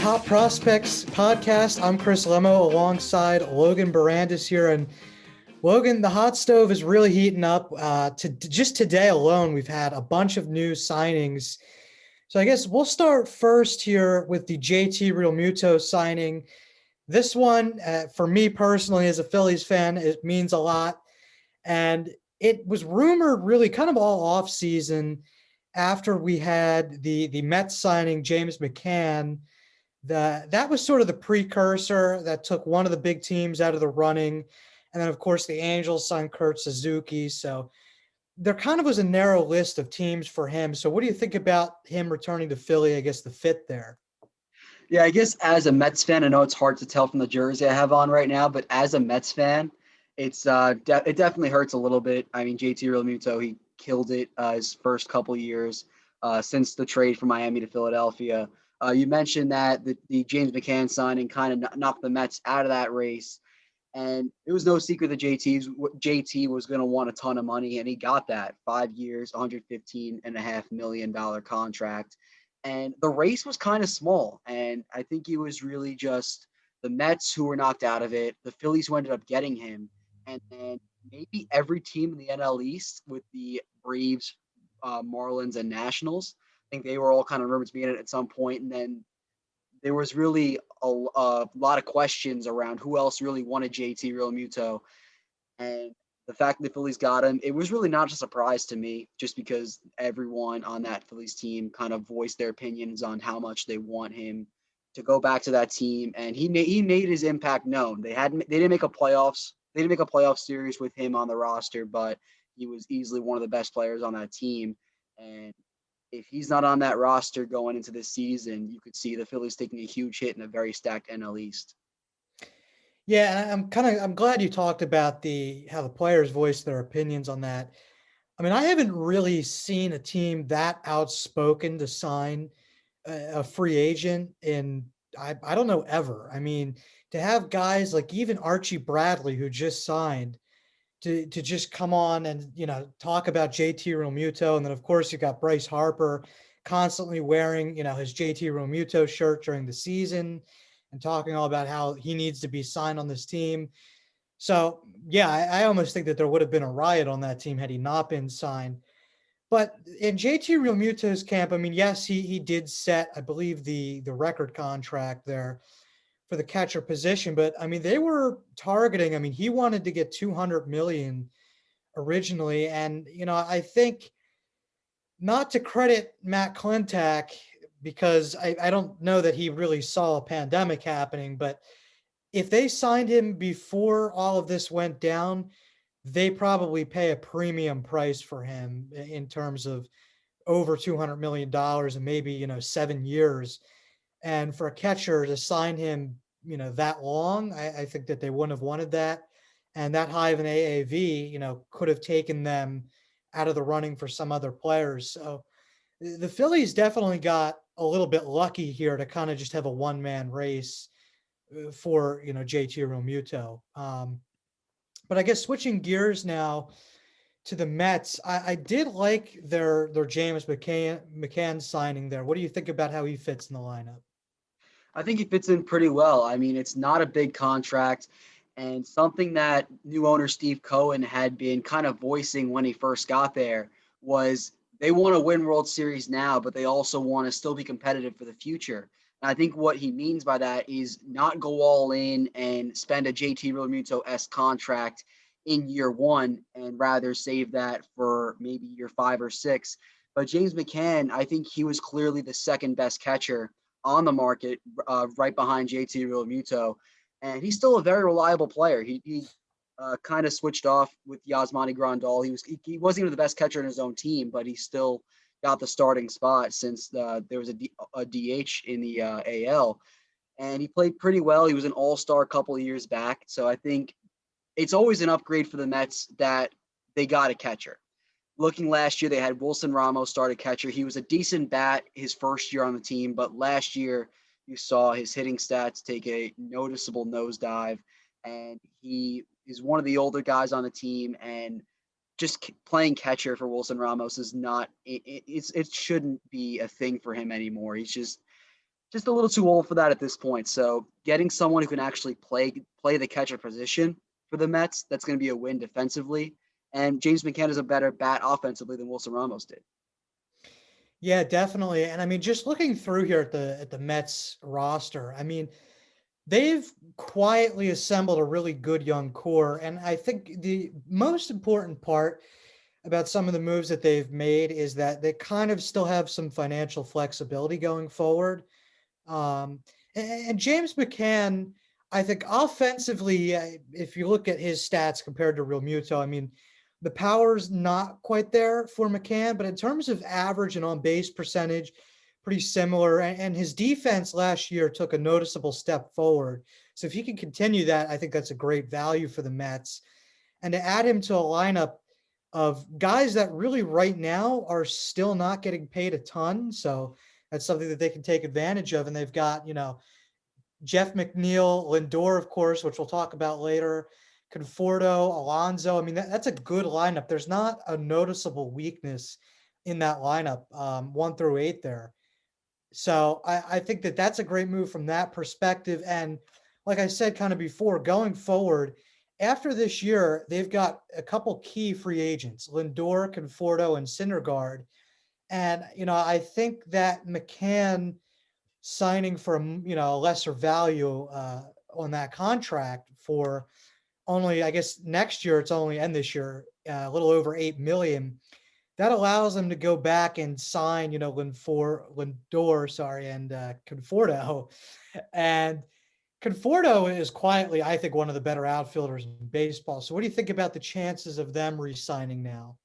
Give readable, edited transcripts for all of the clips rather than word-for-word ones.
Top Prospects podcast. I'm Chris Lemmo alongside Logan Bourandas here. And Logan, the hot stove is really heating up. Just today alone, we've had a bunch of new signings. So I guess we'll start first here with the JT Realmuto signing. This one, for me personally, as a Phillies fan, it means a lot. And it was rumored really kind of all off season after we had the Mets signing James McCann. That was sort of the precursor that took one of the big teams out of the running. And then, of course, the Angels signed Kurt Suzuki. So there kind of was a narrow list of teams for him. So what do you think about him returning to Philly? I guess the fit there. Yeah, I guess as a Mets fan, I know it's hard to tell from the jersey I have on right now, but as a Mets fan, it definitely hurts a little bit. I mean, JT Realmuto, he killed it his first couple years since the trade from Miami to Philadelphia. You mentioned that the James McCann signing kind of knocked the Mets out of that race, and it was no secret that JT was going to want a ton of money, and he got that 5 years, $115.5 million contract. And the race was kind of small. And I think it was really just the Mets who were knocked out of it, the Phillies who ended up getting him, and then maybe every team in the NL East with the Braves, Marlins, and Nationals. I think they were all kind of rumored to be in it at some point. And then there was really a lot of questions around who else really wanted JT Realmuto. And the fact that the Phillies got him, it was really not a surprise to me, just because everyone on that Phillies team kind of voiced their opinions on how much they want him to go back to that team, and he made his impact known. They didn't make a playoffs. They didn't make a playoff series with him on the roster, but he was easily one of the best players on that team. And if he's not on that roster going into this season, you could see the Phillies taking a huge hit in a very stacked NL East. Yeah, I'm glad you talked about how the players voiced their opinions on that. I mean, I haven't really seen a team that outspoken to sign a free agent in I don't know ever. I mean, to have guys like even Archie Bradley who just signed to just come on and talk about JT Realmuto, and then of course you got Bryce Harper constantly wearing his JT Realmuto shirt during the season and talking all about how he needs to be signed on this team. So yeah, I almost think that there would have been a riot on that team had he not been signed. But in JT Realmuto's camp, I mean, yes, he did set, I believe, the record contract there for the catcher position. But I mean, they were targeting. I mean, he wanted to get 200 million originally, and I think not to credit Matt Klentak because I don't know that he really saw a pandemic happening, but if they signed him before all of this went down, they probably pay a premium price for him in terms of over $200 million and maybe 7 years. And for a catcher to sign him, that long, I think that they wouldn't have wanted that. And that high of an AAV, could have taken them out of the running for some other players. So the Phillies definitely got a little bit lucky here to kind of just have a one-man race for JT Realmuto. But I guess switching gears now to the Mets, I did like their James McCann signing there. What do you think about how he fits in the lineup? I think he fits in pretty well. I mean, it's not a big contract, and something that new owner Steve Cohen had been kind of voicing when he first got there was they want to win World Series now, but they also want to still be competitive for the future. And I think what he means by that is not go all in and spend a JT Realmuto-esque contract in year one and rather save that for maybe year 5 or 6. But James McCann, I think he was clearly the second best catcher on the market, right behind JT Realmuto, and he's still a very reliable player. He kind of switched off with Yasmani Grandal. He wasn't even the best catcher in his own team, but he still got the starting spot since there was a DH in the AL, and he played pretty well. He was an All-Star a couple of years back, so I think it's always an upgrade for the Mets that they got a catcher. Looking last year, they had Wilson Ramos started catcher. He was a decent bat his first year on the team, but last year you saw his hitting stats take a noticeable nosedive, and he is one of the older guys on the team. And just playing catcher for Wilson Ramos is not it shouldn't be a thing for him anymore. He's just just a little too old for that at this point. So getting someone who can actually play the catcher position for the Mets, that's going to be a win defensively. And James McCann is a better bat offensively than Wilson Ramos did. Yeah, definitely. And I mean, just looking through here at the Mets roster, I mean, they've quietly assembled a really good young core. And I think the most important part about some of the moves that they've made is that they kind of still have some financial flexibility going forward. Um, and James McCann, I think offensively, if you look at his stats compared to Real Muto, I mean, the power's not quite there for McCann, but in terms of average and on base percentage, pretty similar. And his defense last year took a noticeable step forward. So if he can continue that, I think that's a great value for the Mets. And to add him to a lineup of guys that really right now are still not getting paid a ton. So that's something that they can take advantage of. And they've got, Jeff McNeil, Lindor, of course, which we'll talk about later, Conforto, Alonso. I mean, that's a good lineup. There's not a noticeable weakness in that lineup, 1 through 8 there. So I think that that's a great move from that perspective. And like I said, kind of before, going forward, after this year, they've got a couple key free agents, Lindor, Conforto, and Syndergaard. And, I think that McCann signing for, a lesser value on that contract for only, I guess next year, it's only, and this year, a little over 8 million. That allows them to go back and sign, Lindor, sorry, and Conforto. And Conforto is quietly, I think, one of the better outfielders in baseball. So what do you think about the chances of them re-signing now?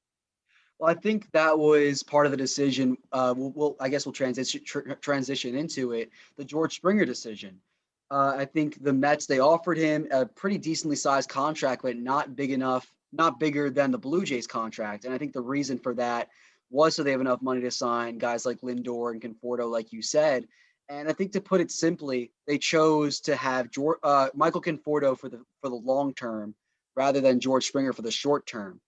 Well, I think that was part of the decision. I guess we'll transition into it. The George Springer decision. I think the Mets, they offered him a pretty decently sized contract, but not big enough, not bigger than the Blue Jays contract. And I think the reason for that was so they have enough money to sign guys like Lindor and Conforto, like you said. And I think to put it simply, they chose to have Michael Conforto for the long term rather than George Springer for the short term,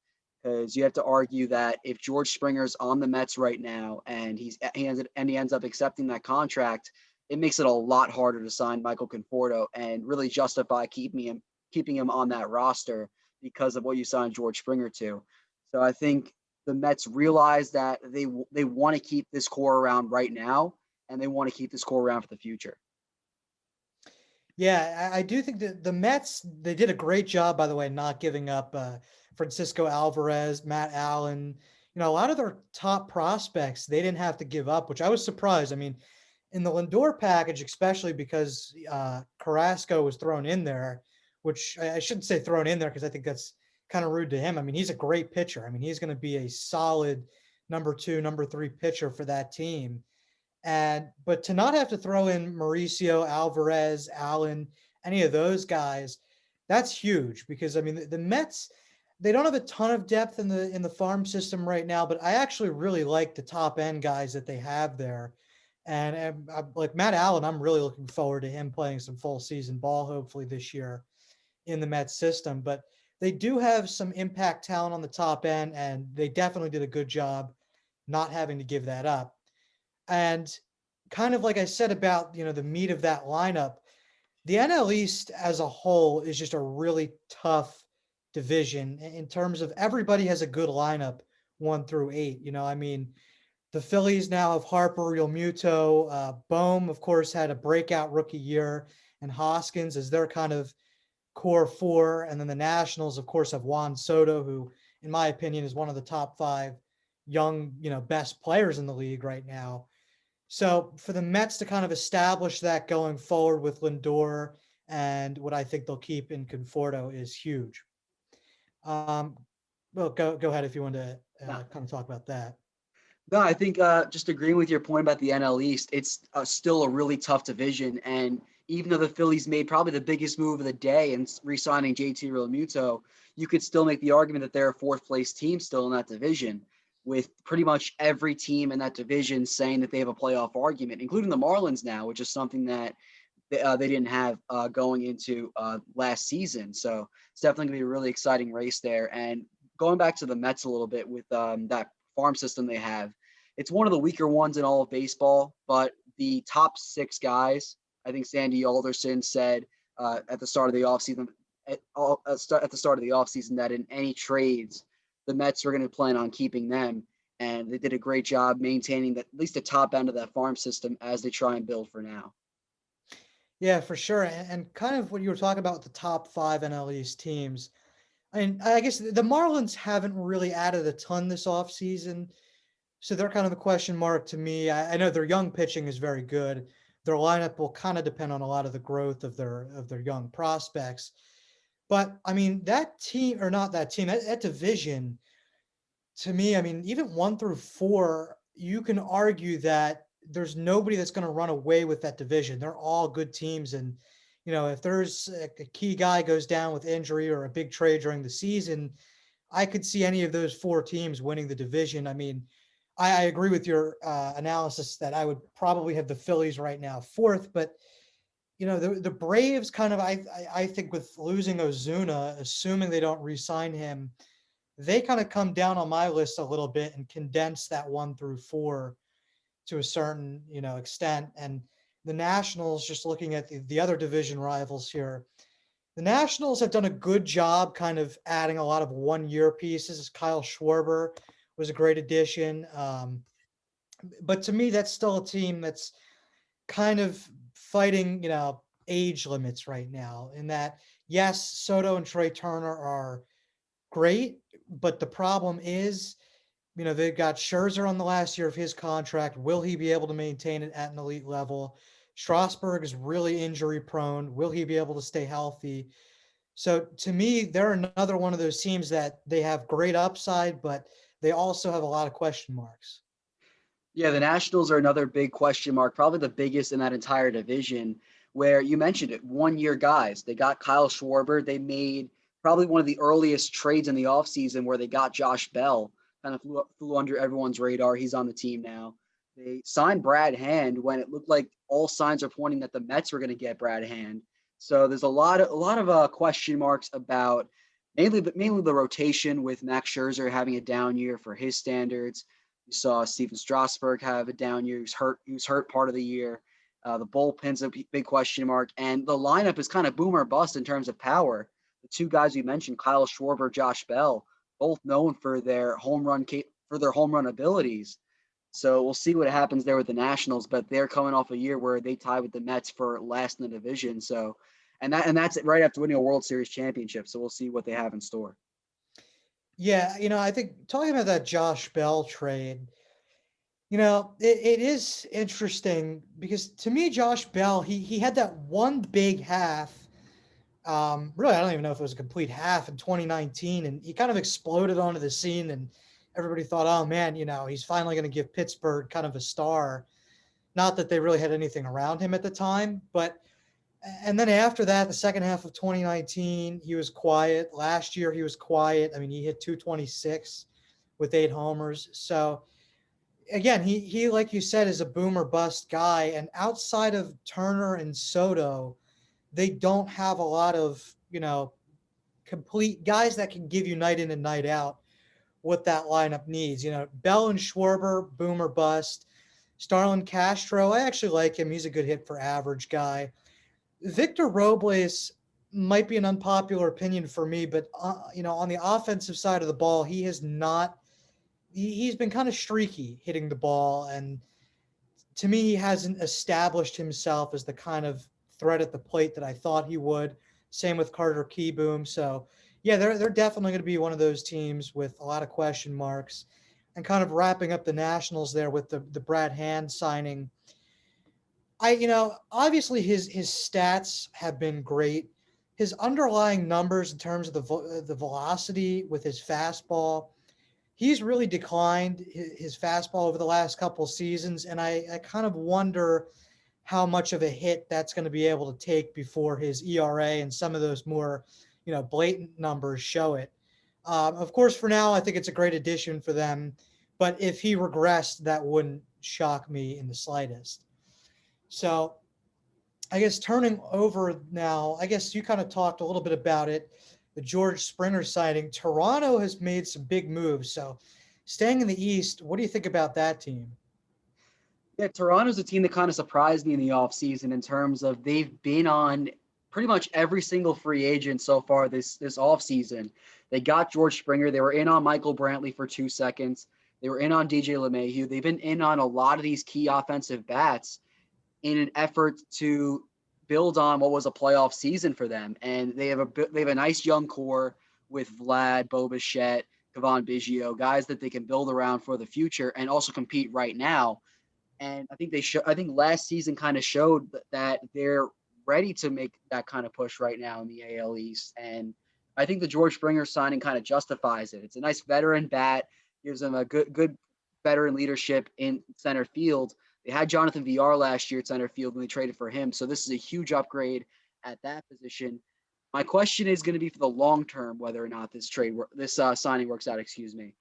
because you have to argue that if George Springer's on the Mets right now and he ends up accepting that contract, it makes it a lot harder to sign Michael Conforto and really justify keeping him on that roster because of what you signed George Springer to. So I think the Mets realize that they want to keep this core around right now, and they want to keep this core around for the future. Yeah, I do think that the Mets, they did a great job, by the way, not giving up Francisco Alvarez, Matt Allen. A lot of their top prospects, they didn't have to give up, which I was surprised. I mean, in the Lindor package, especially because Carrasco was thrown in there, which I shouldn't say thrown in there because I think that's kind of rude to him. I mean, he's a great pitcher. I mean, he's going to be a solid number 2, number 3 pitcher for that team. But to not have to throw in Mauricio, Alvarez, Allen, any of those guys, that's huge because I mean the Mets, they don't have a ton of depth in the farm system right now, but I actually really like the top end guys that they have there. And like Matt Allen, I'm really looking forward to him playing some full season ball hopefully this year in the Mets system. But they do have some impact talent on the top end, and they definitely did a good job not having to give that up. And kind of like I said about, the meat of that lineup, the NL East as a whole is just a really tough division in terms of everybody has a good lineup 1 through 8. I mean, the Phillies now have Harper, Real Muto, Bohm, of course, had a breakout rookie year, and Hoskins is their kind of core 4. And then the Nationals, of course, have Juan Soto, who, in my opinion, is one of the top 5 young, best players in the league right now. So for the Mets to kind of establish that going forward with Lindor and what I think they'll keep in Conforto is huge. Um, well, go ahead if you want to No, kind of talk about that. no, I think just agreeing with your point about the NL East, it's still a really tough division. And even though the Phillies made probably the biggest move of the day in re-signing JT Realmuto, you could still make the argument that they're a fourth place team still in that division, with pretty much every team in that division saying that they have a playoff argument, including the Marlins now, which is something that they didn't have going into last season. So it's definitely going to be a really exciting race there. And going back to the Mets a little bit with that farm system they have, it's one of the weaker ones in all of baseball, but the top 6 guys. I think Sandy Alderson said at the start of the offseason, at the start of the offseason, that in any trades, the Mets were going to plan on keeping them. And they did a great job maintaining that, at least the top end of that farm system as they try and build for now. Yeah, for sure. And kind of what you were talking about with the top five NL East teams. I mean, I guess the Marlins haven't really added a ton this offseason. So they're kind of a question mark to me. I know their young pitching is very good. Their lineup will kind of depend on a lot of the growth of their young prospects. But I mean, that team or not that team, that division, to me, I mean, even 1 through 4, you can argue that there's nobody that's going to run away with that division. They're all good teams. And, if there's a key guy goes down with injury or a big trade during the season, I could see any of those 4 teams winning the division. I mean, I agree with your analysis that I would probably have the Phillies right now fourth, but the Braves kind of I think with losing Ozuna, assuming they don't re-sign him, they kind of come down on my list a little bit and condense that 1 through 4 to a certain extent. And the Nationals, just looking at the other division rivals here, the Nationals have done a good job kind of adding a lot of 1-year pieces. Kyle Schwarber was a great addition. But to me, that's still a team that's kind of fighting, age limits right now. In that, yes, Soto and Trey Turner are great, but the problem is, they've got Scherzer on the last year of his contract. Will he be able to maintain it at an elite level? Strasburg is really injury prone. Will he be able to stay healthy? So to me, they're another one of those teams that they have great upside, but they also have a lot of question marks. Yeah, the Nationals are another big question mark, probably the biggest in that entire division, where you mentioned it, 1-year guys. They got Kyle Schwarber. They made probably one of the earliest trades in the offseason where they got Josh Bell, kind of flew under everyone's radar. He's on the team now. They signed Brad Hand when it looked like all signs are pointing that the Mets were going to get Brad Hand. So there's a lot of question marks about mainly the rotation, with Max Scherzer having a down year for his standards. You saw Steven Strasburg have a down year. He was hurt part of the year. The bullpen's a big question mark, and the lineup is kind of boom or bust in terms of power. The 2 guys we mentioned, Kyle Schwarber, Josh Bell, both known for their home run abilities. So we'll see what happens there with the Nationals, but they're coming off a year where they tied with the Mets for last in the division. So, and that's right after winning a World Series championship. So we'll see what they have in store. Yeah, I think talking about that Josh Bell trade, it is interesting because to me, Josh Bell, he had that one big half. Really, I don't even know if it was a complete half in 2019, and he kind of exploded onto the scene, and everybody thought, oh man, he's finally going to give Pittsburgh kind of a star. Not that they really had anything around him at the time, but and then after that, the second half of 2019, he was quiet. Last year, he was quiet. I mean, he hit 226 with 8 homers. So again, he like you said is a boomer bust guy. And outside of Turner and Soto, they don't have a lot of complete guys that can give you night in and night out what that lineup needs. Bell and Schwarber, boomer bust. Starlin Castro, I actually like him. He's a good hit for average guy. Victor Robles might be an unpopular opinion for me, but on the offensive side of the ball, he has not. He's been kind of streaky hitting the ball, and to me, he hasn't established himself as the kind of threat at the plate that I thought he would. Same with Carter Keyboom. So, yeah, they're definitely going to be one of those teams with a lot of question marks. And kind of wrapping up the Nationals there with the Brad Hand signing. Obviously his stats have been great. His underlying numbers in terms of the velocity with his fastball, he's really declined his fastball over the last couple of seasons, and I kind of wonder how much of a hit that's going to be able to take before his ERA and some of those more, blatant numbers show it. Of course, for now, I think it's a great addition for them, but if he regressed, that wouldn't shock me in the slightest. So I guess turning over now, I guess you kind of talked a little bit about it. The George Springer signing. Toronto has made some big moves. So staying in the East, what do you think about that team? Yeah, Toronto's a team that kind of surprised me in the offseason in terms of they've been on pretty much every single free agent so far this offseason. They got George Springer. They were in on Michael Brantley for 2 seconds. They were in on DJ LeMahieu. They've been in on a lot of these key offensive bats in an effort to build on what was a playoff season for them. And they have a nice young core with Vlad, Bo Bichette, Kevon Biggio, guys that they can build around for the future and also compete right now. And I think I think last season kind of showed that they're ready to make that kind of push right now in the AL East. And I think the George Springer signing kind of justifies it. It's a nice veteran bat, gives them a good veteran leadership in center field. They had Jonathan VR last year at center field when they traded for him. So this is a huge upgrade at that position. My question is going to be for the long term, whether or not this signing works out. Excuse me.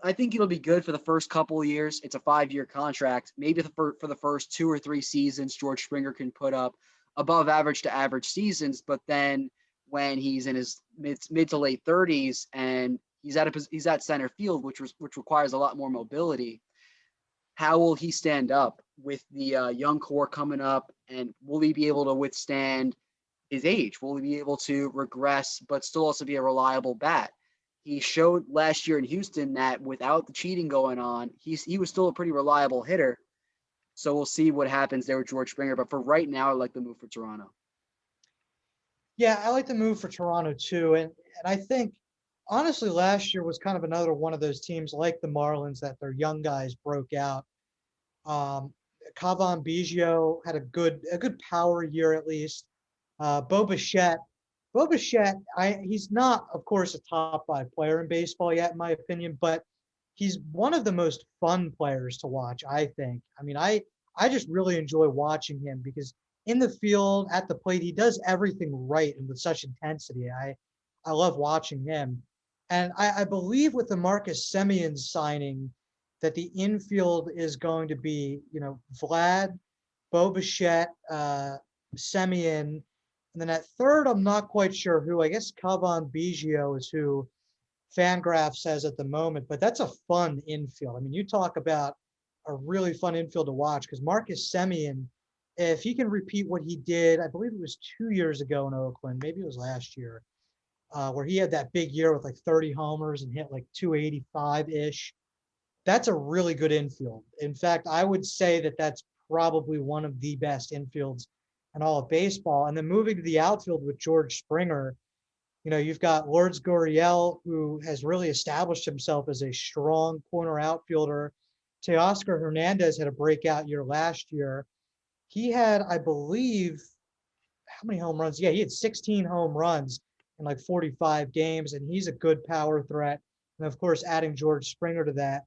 I think it'll be good for the first couple of years. It's a 5-year contract. Maybe for the first 2 or 3 seasons, George Springer can put up above average to average seasons. But then when he's in his mid to late 30s and he's at center field, which requires a lot more mobility, how will he stand up with the young core coming up, and will he be able to withstand his age? Will he be able to regress but still also be a reliable bat? He showed last year in Houston that without the cheating going on, he was still a pretty reliable hitter. So we'll see what happens there with George Springer. But for right now, I like the move for Toronto. Yeah, I like the move for Toronto too. And I think honestly last year was kind of another one of those teams like the Marlins that their young guys broke out. Um, Kevon Biggio had a good power year at least. Bo Bichette, he's not, of course, a top 5 player in baseball yet, in my opinion, but he's one of the most fun players to watch, I think. I mean, I just really enjoy watching him because in the field, at the plate, he does everything right and with such intensity. I love watching him. And I believe with the Marcus Semien signing that the infield is going to be, Vlad, Bo Bichette, Semien, and then at third, I'm not quite sure who. I guess Kevon Biggio is who Fangraph says at the moment, but that's a fun infield. I mean, you talk about a really fun infield to watch because Marcus Semien, if he can repeat what he did, I believe it was 2 years ago in Oakland, maybe it was last year, where he had that big year with like 30 homers and hit like 285 ish. That's a really good infield. In fact, I would say that that's probably one of the best infields in all of baseball. And then moving to the outfield with George Springer, you've got Lourdes Gurriel, who has really established himself as a strong corner outfielder. Teoscar Hernandez had a breakout year last year. He had, I believe, how many home runs? Yeah, he had 16 home runs in like 45 games, and he's a good power threat. And of course, adding George Springer to that.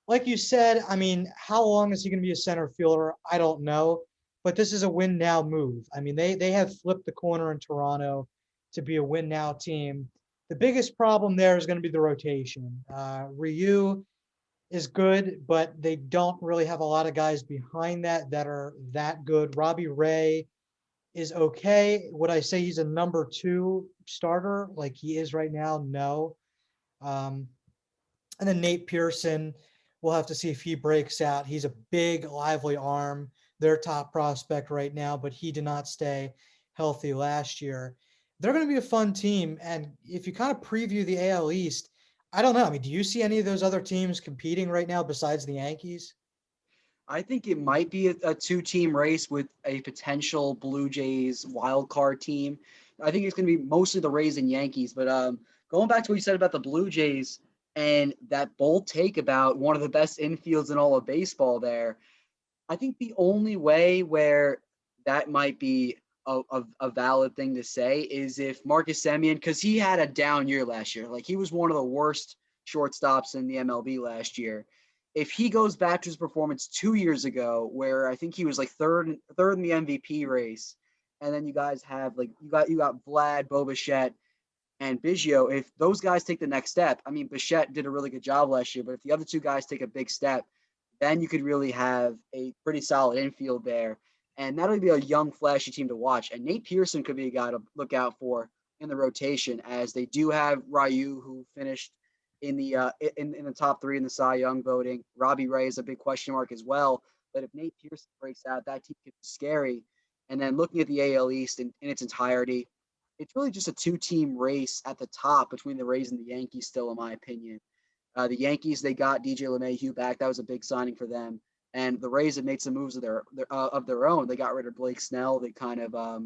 Like you said, I mean, how long is he going to be a center fielder? I don't know, but this is a win now move. I mean, they have flipped the corner in Toronto to be a win now team. The biggest problem there is going to be the rotation. Ryu is good, but they don't really have a lot of guys behind that are that good. Robbie Ray is okay. Would I say he's a number 2 starter like he is right now? No. Um, and then Nate Pearson, we'll have to see if he breaks out. He's a big, lively arm, their top prospect right now, but he did not stay healthy last year. They're going to be a fun team. And if you kind of preview the AL East, I don't know. I mean, do you see any of those other teams competing right now besides the Yankees? I think it might be a two-team race with a potential Blue Jays wild card team. I think it's going to be mostly the Rays and Yankees. But going back to what you said about the Blue Jays and that bold take about one of the best infields in all of baseball there, I think the only way where that might be a valid thing to say is if Marcus Semien, because he had a down year last year. Like he was one of the worst shortstops in the MLB last year. If he goes back to his performance 2 years ago, where I think he was like third in the MVP race, and then you guys have like you got Vlad, Bo Bichette, and Biggio, if those guys take the next step, I mean, Bichette did a really good job last year, but if the other two guys take a big step, then you could really have a pretty solid infield there. And that'll be a young, flashy team to watch. And Nate Pearson could be a guy to look out for in the rotation, as they do have Ryu, who finished in the top 3 in the Cy Young voting. Robbie Ray is a big question mark as well. but if Nate Pearson breaks out, that team could be scary. And then looking at the AL East in its entirety, it's really just a two-team race at the top between the Rays and the Yankees still, in my opinion. The Yankees, they got DJ LeMahieu back. That was a big signing for them. And the Rays have made some moves of their own. They got rid of Blake Snell. They kind of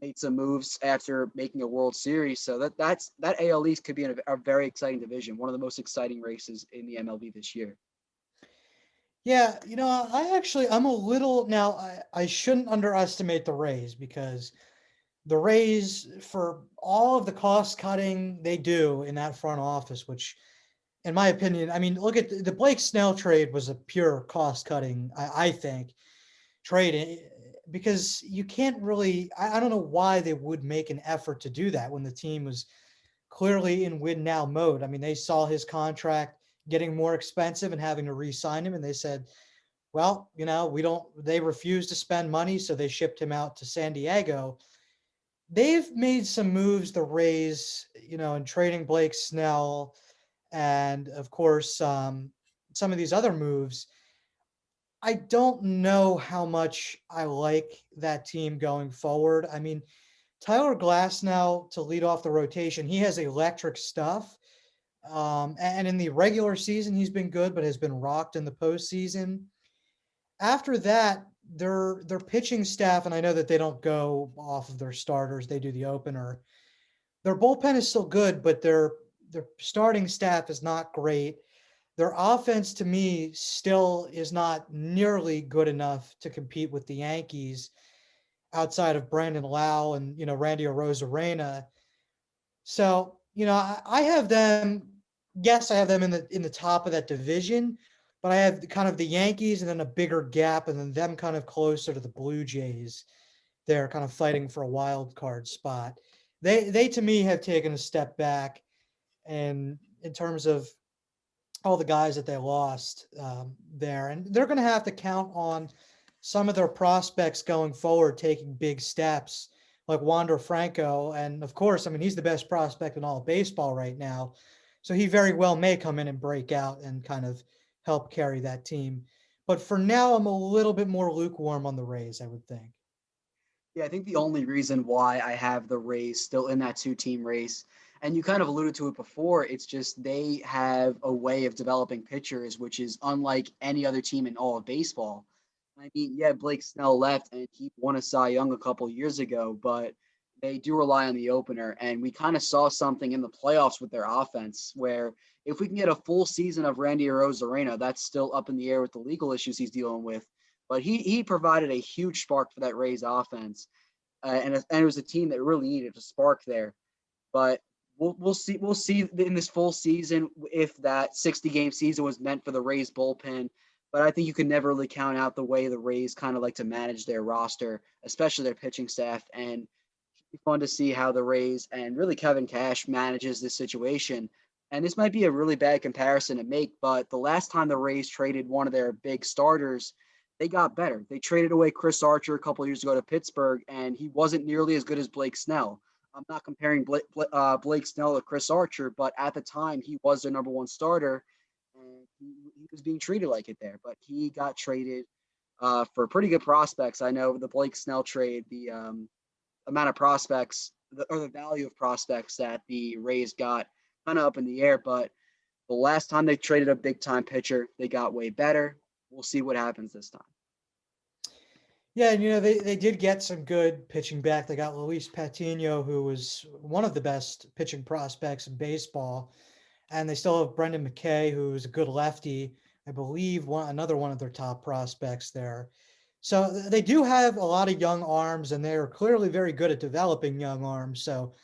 made some moves after making a World Series. So that AL East could be a very exciting division, one of the most exciting races in the MLB this year. Yeah, I'm a little now. I shouldn't underestimate the Rays because the Rays, for all of the cost cutting they do in that front office, which, in my opinion, I mean, look at the Blake Snell trade was a pure cost cutting, I think, trade because you can't really. I don't know why they would make an effort to do that when the team was clearly in win now mode. I mean, they saw his contract getting more expensive and having to re-sign him, and they said, well, we don't. They refused to spend money, so they shipped him out to San Diego. They've made some moves, the Rays, in trading Blake Snell, and of course, some of these other moves. I don't know how much I like that team going forward. I mean, Tyler Glass now to lead off the rotation, he has electric stuff. And in the regular season, he's been good, but has been rocked in the postseason. After that, their pitching staff, and I know that they don't go off of their starters; they do the opener. Their bullpen is still good, but their starting staff is not great. Their offense, to me, still is not nearly good enough to compete with the Yankees outside of Brandon Lau and Randy Arozarena. So I have them. Yes, I have them in the top of that division, but I have kind of the Yankees and then a bigger gap, and then them kind of closer to the Blue Jays. They're kind of fighting for a wild card spot. They to me have taken a step back, and in terms of all the guys that they lost there, and they're going to have to count on some of their prospects going forward taking big steps, like Wander Franco, and of course, I mean he's the best prospect in all of baseball right now, so he very well may come in and break out and kind of help carry that team. But for now, I'm a little bit more lukewarm on the Rays, I would think. Yeah, I think the only reason why I have the Rays still in that two-team race, and you kind of alluded to it before, it's just they have a way of developing pitchers, which is unlike any other team in all of baseball. I mean, yeah, Blake Snell left and he won a Cy Young a couple years ago, but they do rely on the opener. And we kind of saw something in the playoffs with their offense where if we can get a full season of Randy Arozarena, that's still up in the air with the legal issues he's dealing with. But he provided a huge spark for that Rays offense, and it was a team that really needed a spark there. But we'll see in this full season if that 60-game season was meant for the Rays bullpen. But I think you can never really count out the way the Rays kind of like to manage their roster, especially their pitching staff. And it'd be fun to see how the Rays and really Kevin Cash manages this situation. And this might be a really bad comparison to make, but the last time the Rays traded one of their big starters, they got better. They traded away Chris Archer a couple of years ago to Pittsburgh, and he wasn't nearly as good as Blake Snell. I'm not comparing Blake Snell to Chris Archer, but at the time he was their number one starter, and he was being treated like it there. But he got traded for pretty good prospects. I know the Blake Snell trade, the amount of prospects or the value of prospects that the Rays got kind of up in the air. But the last time they traded a big time pitcher, they got way better. We'll see what happens this time. Yeah, and they did get some good pitching back. They got Luis Patino, who was one of the best pitching prospects in baseball, and they still have Brendan McKay, who's a good lefty. I believe another one of their top prospects there. So they do have a lot of young arms, and they're clearly very good at developing young arms. So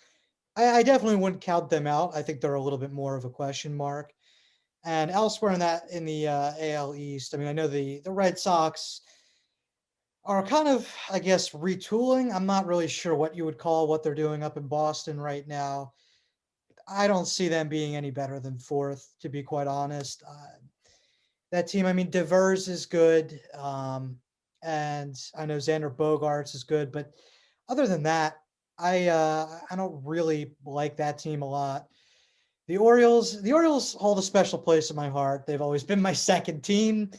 I definitely wouldn't count them out. I think they're a little bit more of a question mark. And elsewhere in the AL East, I mean, I know the Red Sox are kind of, I guess, retooling. I'm not really sure what you would call what they're doing up in Boston right now. I don't see them being any better than fourth, to be quite honest. That team, I mean, Devers is good, and I know Xander Bogaerts is good, but other than that, I don't really like that team a lot. The Orioles hold a special place in my heart. They've always been my second team.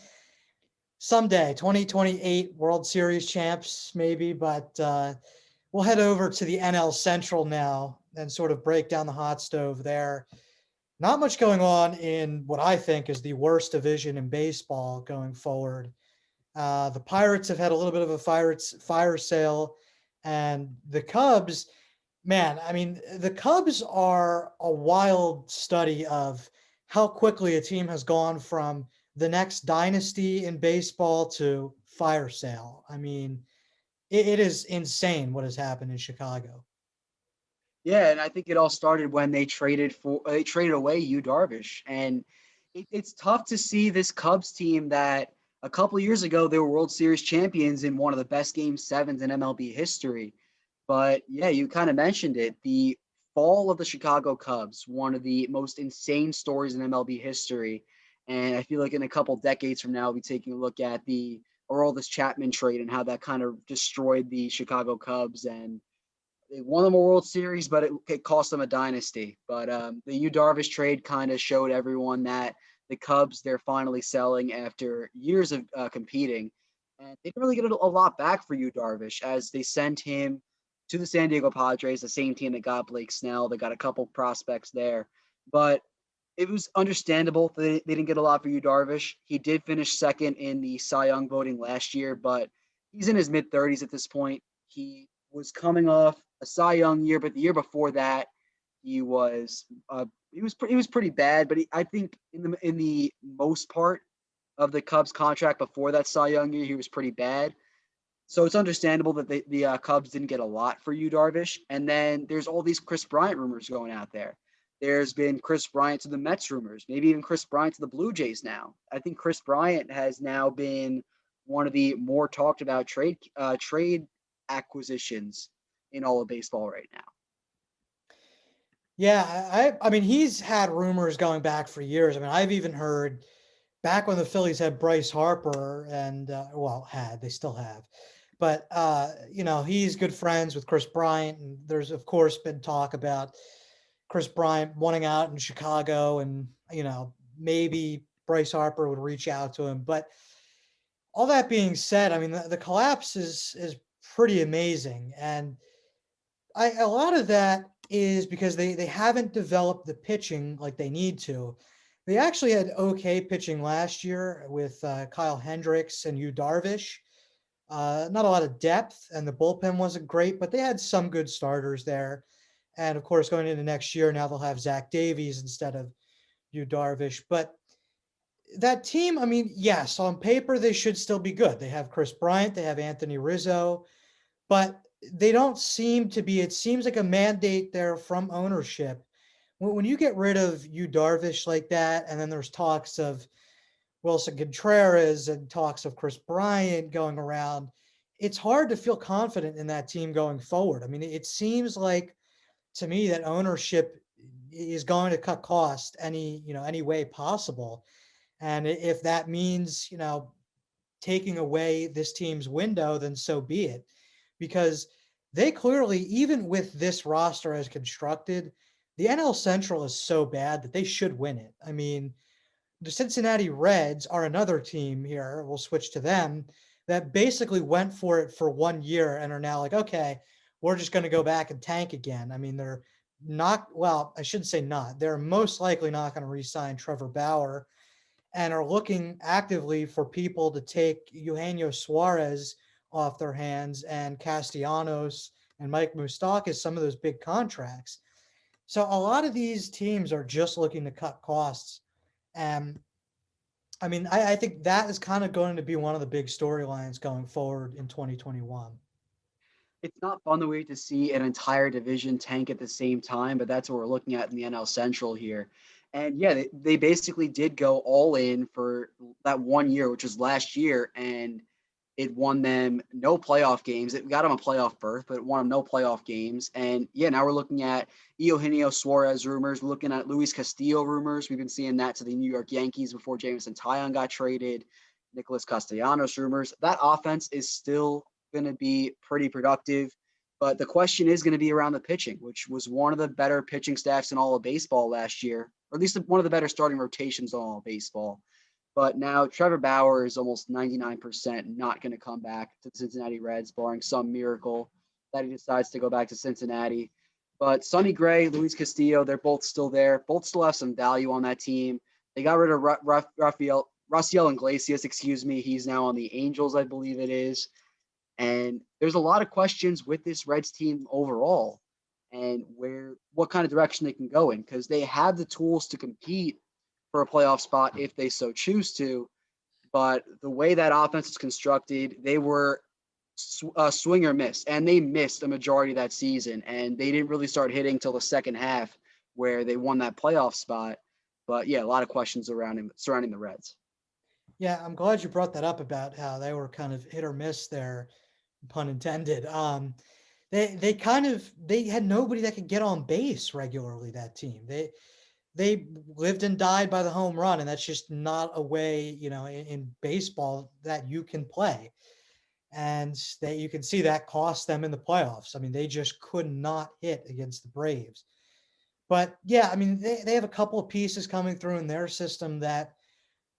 someday, 2028 World Series champs, maybe, but we'll head over to the NL Central now and sort of break down the hot stove there. Not much going on in what I think is the worst division in baseball going forward. The Pirates have had a little bit of a fire sale, and the Cubs, man, I mean, the Cubs are a wild study of how quickly a team has gone from the next dynasty in baseball to fire sale. I mean, it is insane what has happened in Chicago. Yeah, and I think it all started when they traded away Yu Darvish, and it's tough to see this Cubs team that a couple of years ago they were World Series champions in one of the best Game Sevens in MLB history. But yeah, you kind of mentioned it. The fall of the Chicago Cubs, one of the most insane stories in MLB history, and I feel like in a couple decades from now, we'll be taking a look at the Aroldis Chapman trade and how that kind of destroyed the Chicago Cubs and they won them a World Series, but it cost them a dynasty. But the Yu Darvish trade kind of showed everyone that the Cubs they're finally selling after years of competing, and they didn't really get a lot back for Yu Darvish as they sent him to the San Diego Padres, the same team that got Blake Snell. They got a couple prospects there, but it was understandable they didn't get a lot for Yu Darvish. He did finish second in the Cy Young voting last year, but he's in his mid 30s at this point. He was coming off a Cy Young year, but the year before that, he was he was pretty bad. But I think in the most part of the Cubs contract before that Cy Young year, he was pretty bad. So it's understandable that the Cubs didn't get a lot for Yu Darvish. And then there's all these Chris Bryant rumors going out there. There's been Chris Bryant to the Mets rumors, maybe even Chris Bryant to the Blue Jays now. I think Chris Bryant has now been one of the more talked about trade acquisitions in all of baseball right now. Yeah, I mean, he's had rumors going back for years. I mean, I've even heard back when the Phillies had Bryce Harper and well, they still have. But he's good friends with Chris Bryant, and there's of course been talk about Chris Bryant wanting out in Chicago, and maybe Bryce Harper would reach out to him. But all that being said, I mean the collapse is pretty amazing, and a lot of that is because they haven't developed the pitching like they need to. They actually had okay pitching last year with Kyle Hendricks and Yu Darvish. Not a lot of depth, and the bullpen wasn't great, but they had some good starters there. And of course, going into next year, now they'll have Zach Davies instead of Yu Darvish. But that team, I mean, yes, on paper they should still be good. They have Chris Bryant, they have Anthony Rizzo, but they don't seem to be. It seems like a mandate there from ownership. When you get rid of Yu Darvish like that, and then there's talks of Wilson Contreras and talks of Chris Bryant going around, it's hard to feel confident in that team going forward. I mean, it seems like to me that ownership is going to cut costs any way possible. And if that means, taking away this team's window, then so be it. Because they clearly, even with this roster as constructed, the NL Central is so bad that they should win it. I mean, the Cincinnati Reds are another team here. We'll switch to them that basically went for it for 1 year and are now like, okay, we're just going to go back and tank again. I mean, they're not, well, I shouldn't say not. They're most likely not going to re-sign Trevor Bauer and are looking actively for people to take Eugenio Suarez off their hands and Castellanos and Mike Moustakas, some of those big contracts. So a lot of these teams are just looking to cut costs. And I mean, I think that is kind of going to be one of the big storylines going forward in 2021. It's not fun the way to see an entire division tank at the same time, but that's what we're looking at in the NL Central here. And yeah, they basically did go all in for that 1 year, which was last year, and it won them no playoff games. It got them a playoff berth, but it won them no playoff games. And yeah, now we're looking at Eugenio Suarez rumors. We're looking at Luis Castillo rumors. We've been seeing that to the New York Yankees before Jameson Taillon got traded. Nicholas Castellanos rumors. That offense is still going to be pretty productive. But the question is going to be around the pitching, which was one of the better pitching staffs in all of baseball last year, or at least one of the better starting rotations in all of baseball. But now Trevor Bauer is almost 99% not going to come back to the Cincinnati Reds, barring some miracle that he decides to go back to Cincinnati. But Sonny Gray, Luis Castillo, they're both still there. Both still have some value on that team. They got rid of Rafael Iglesias, excuse me. He's now on the Angels, I believe it is. And there's a lot of questions with this Reds team overall and what kind of direction they can go in, because they have the tools to compete for a playoff spot if they so choose to. But the way that offense is constructed, they were swing or miss, and they missed a majority of that season. And they didn't really start hitting till the second half where they won that playoff spot. But yeah, a lot of questions surrounding the Reds. Yeah, I'm glad you brought that up about how they were kind of hit or miss there, pun intended. They had nobody that could get on base regularly. That team they lived and died by the home run, and that's just not a way, in baseball that you can play. And that you can see that cost them in the playoffs. I mean, they just could not hit against the Braves. But yeah, I mean, they have a couple of pieces coming through in their system that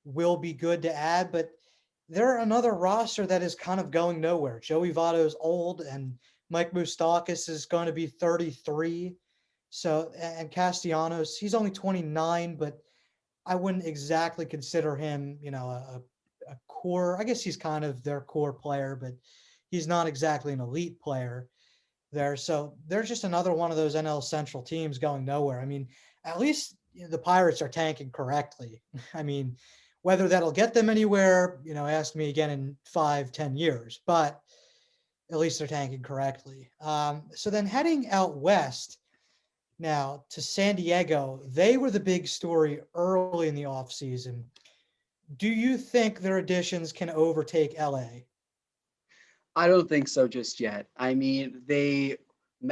will be good to add, but they're another roster that is kind of going nowhere. Joey Votto's old, and Mike Moustakas is going to be 33. So, and Castellanos, he's only 29, but I wouldn't exactly consider him, a core. I guess he's kind of their core player, but he's not exactly an elite player there. So they're just another one of those NL Central teams going nowhere. I mean, at least the Pirates are tanking correctly. I mean, whether that'll get them anywhere, ask me again in 5, 10 years, but at least they're tanking correctly. So then heading out west now to San Diego, they were the big story early in the offseason. Do you think their additions can overtake LA? I don't think so just yet. I mean, they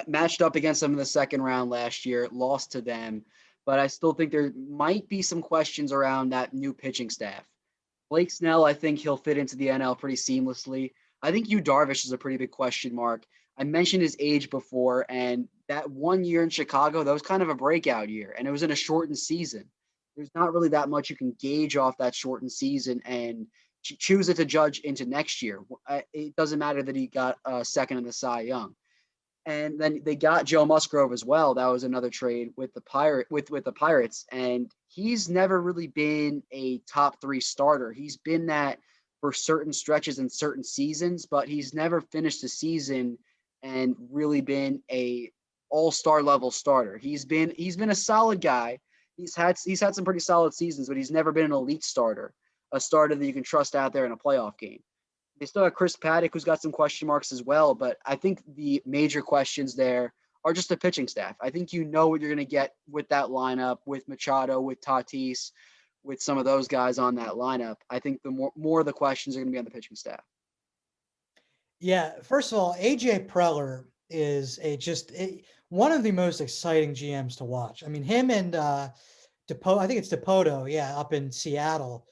matched up against them in the second round last year, lost to them, but I still think there might be some questions around that new pitching staff. Blake Snell, I think he'll fit into the NL pretty seamlessly. I think Yu Darvish is a pretty big question mark. I mentioned his age before, and that 1 year in Chicago, that was kind of a breakout year, and it was in a shortened season. There's not really that much you can gauge off that shortened season and choose it to judge into next year. It doesn't matter that he got second in the Cy Young. And then they got Joe Musgrove as well. That was another trade with the Pirates, and he's never really been a top three starter. He's been that for certain stretches and certain seasons, but he's never finished a season and really been a all-star level starter. He's been a solid guy. He's had some pretty solid seasons, but he's never been an elite starter, a starter that you can trust out there in a playoff game. They still have Chris Paddock, who's got some question marks as well. But I think the major questions there are just the pitching staff. I think you know what you're going to get with that lineup, with Machado, with Tatis, with some of those guys on that lineup. I think the more of the questions are going to be on the pitching staff. Yeah, first of all, AJ Preller is one of the most exciting GMs to watch. I mean, him and I think it's Depoto, yeah, up in Seattle,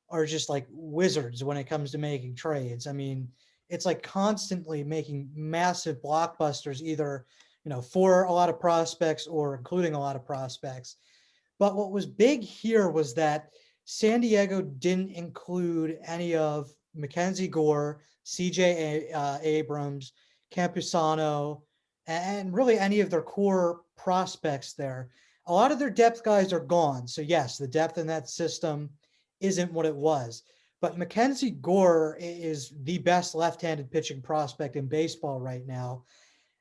are just like wizards when it comes to making trades. I mean, it's like constantly making massive blockbusters, either, for a lot of prospects or including a lot of prospects. But what was big here was that San Diego didn't include any of Mackenzie Gore, CJ Abrams, Campusano, and really any of their core prospects there. A lot of their depth guys are gone. So, yes, the depth in that system isn't what it was. But Mackenzie Gore is the best left-handed pitching prospect in baseball right now.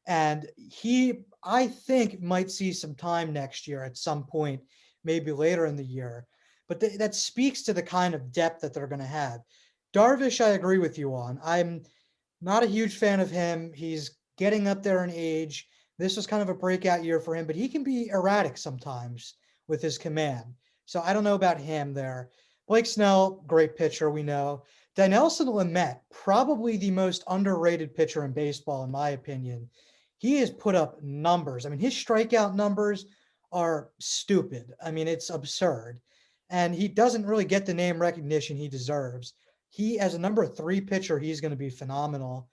And he, I think, might see some time next year at some point, maybe later in the year. But that speaks to the kind of depth that they're going to have. Darvish, I agree with you on. I'm not a huge fan of him. He's getting up there in age. This was kind of a breakout year for him, but he can be erratic sometimes with his command. So I don't know about him there. Blake Snell, great pitcher, we know. Dinelson Lamet, probably the most underrated pitcher in baseball, in my opinion. He has put up numbers. I mean, his strikeout numbers are stupid. I mean, it's absurd. And he doesn't really get the name recognition he deserves. He, as a number 3 pitcher, he's going to be phenomenal.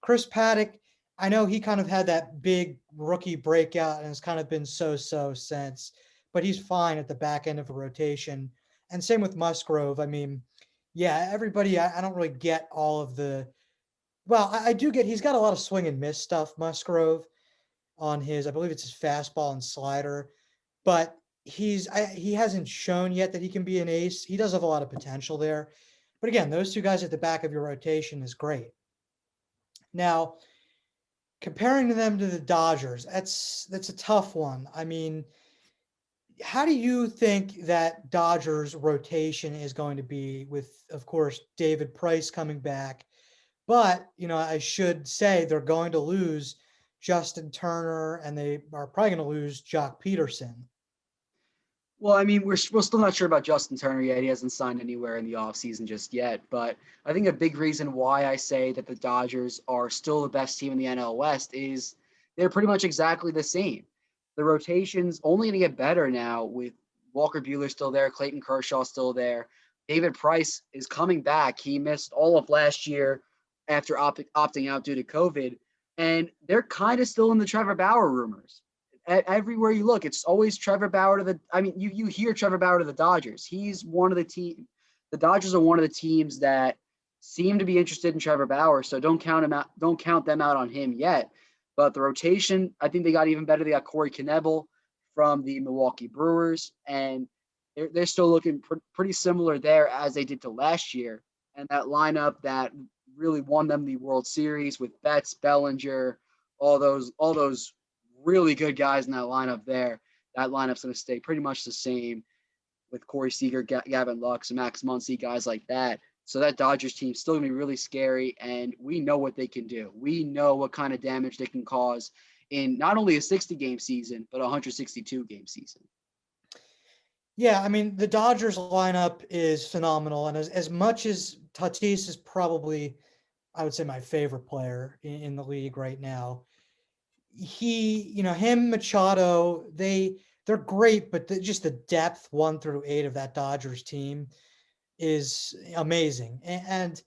Chris Paddock, I know he kind of had that big rookie breakout and has kind of been so-so since, but he's fine at the back end of a rotation. And same with Musgrove. I mean, yeah, everybody, I don't really get all of the, well, I do get, he's got a lot of swing and miss stuff, Musgrove, on his, I believe it's his fastball and slider, but he hasn't shown yet that he can be an ace. He does have a lot of potential there. But again, those two guys at the back of your rotation is great. Now, comparing them to the Dodgers, that's a tough one. I mean, how do you think that Dodgers rotation is going to be with, of course, David Price coming back? But, I should say they're going to lose Justin Turner and they are probably going to lose Jock Peterson. Well, I mean, we're still not sure about Justin Turner yet. He hasn't signed anywhere in the offseason just yet. But I think a big reason why I say that the Dodgers are still the best team in the NL West is they're pretty much exactly the same. The rotation's only going to get better now with Walker Buehler still there, Clayton Kershaw still there. David Price is coming back. He missed all of last year after opting out due to COVID. And they're kind of still in the Trevor Bauer rumors. Everywhere you look, it's always Trevor Bauer to the. I mean, you hear Trevor Bauer to the Dodgers. He's one of the team. The Dodgers are one of the teams that seem to be interested in Trevor Bauer. So don't count him out. Don't count them out on him yet. But the rotation, I think they got even better. They got Corey Knebel from the Milwaukee Brewers, and they're still looking pretty similar there as they did to last year. And that lineup that really won them the World Series with Betts, Bellinger, all those really good guys in that lineup there. That lineup's going to stay pretty much the same with Corey Seager, Gavin Lux, Max Muncy, guys like that. So that Dodgers team's still going to be really scary, and we know what they can do. We know what kind of damage they can cause in not only a 60-game season, but a 162-game season. Yeah, I mean, the Dodgers lineup is phenomenal. And as much as Tatis is probably, I would say, my favorite player in the league right now, him, Machado, they're great, but just the depth 1 through 8 of that Dodgers team is amazing. And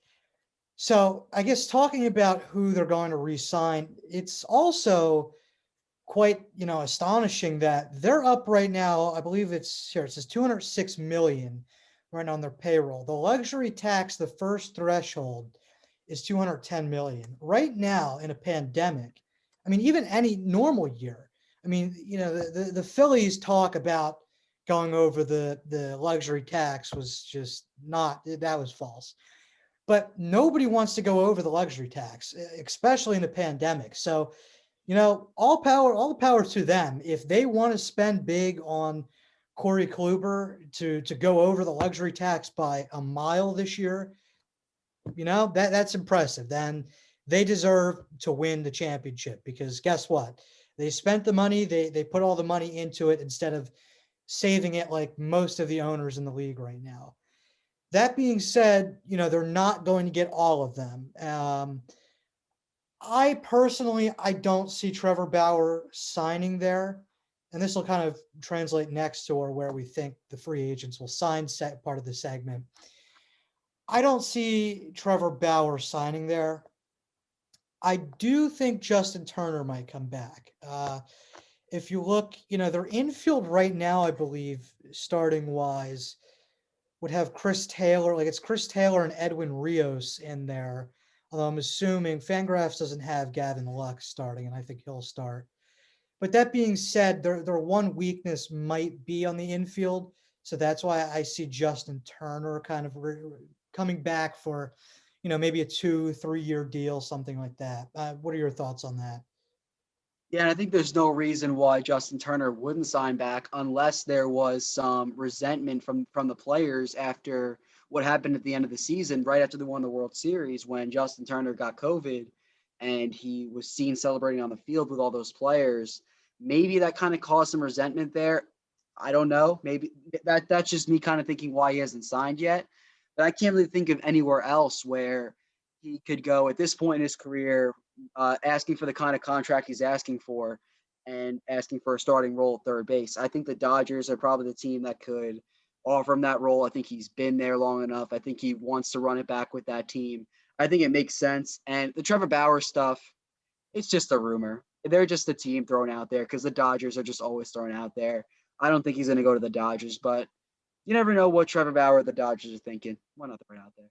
so I guess talking about who they're going to re-sign, it's also quite, astonishing that they're up right now. I believe it says 206 million right now on their payroll. The luxury tax, the first threshold is 210 million right now in a pandemic. I mean, even any normal year. I mean, the Phillies talk about going over the luxury tax was just not, that was false. But nobody wants to go over the luxury tax, especially in a pandemic. So, all the power to them. If they want to spend big on Corey Kluber to go over the luxury tax by a mile this year, that's impressive. Then they deserve to win the championship because guess what? They spent the money, they put all the money into it instead of saving it like most of the owners in the league right now. That being said, they're not going to get all of them. I personally, I don't see Trevor Bauer signing there. And this will kind of translate next to or where we think the free agents will sign part of the segment. I don't see Trevor Bauer signing there. I do think Justin Turner might come back. If you look, their infield right now, I believe, starting wise, would have Chris Taylor. Like it's Chris Taylor and Edwin Rios in there. Although I'm assuming Fangraphs doesn't have Gavin Lux starting, and I think he'll start. But that being said, their one weakness might be on the infield. So that's why I see Justin Turner kind of coming back for, maybe a 2-3 year deal, something like that. What are your thoughts on that? Yeah, and I think there's no reason why Justin Turner wouldn't sign back unless there was some resentment from the players after what happened at the end of the season, right after they won the World Series, when Justin Turner got COVID and he was seen celebrating on the field with all those players. Maybe that kind of caused some resentment there. I don't know. Maybe that's just me kind of thinking why he hasn't signed yet. But I can't really think of anywhere else where he could go at this point in his career, asking for the kind of contract he's asking for and asking for a starting role at third base. I think the Dodgers are probably the team that could offer him that role. I think he's been there long enough. I think he wants to run it back with that team. I think it makes sense. And the Trevor Bauer stuff, it's just a rumor. They're just a team thrown out there because the Dodgers are just always thrown out there. I don't think he's going to go to the Dodgers, but You never know what Trevor Bauer or the Dodgers are thinking. Why not throw it out there?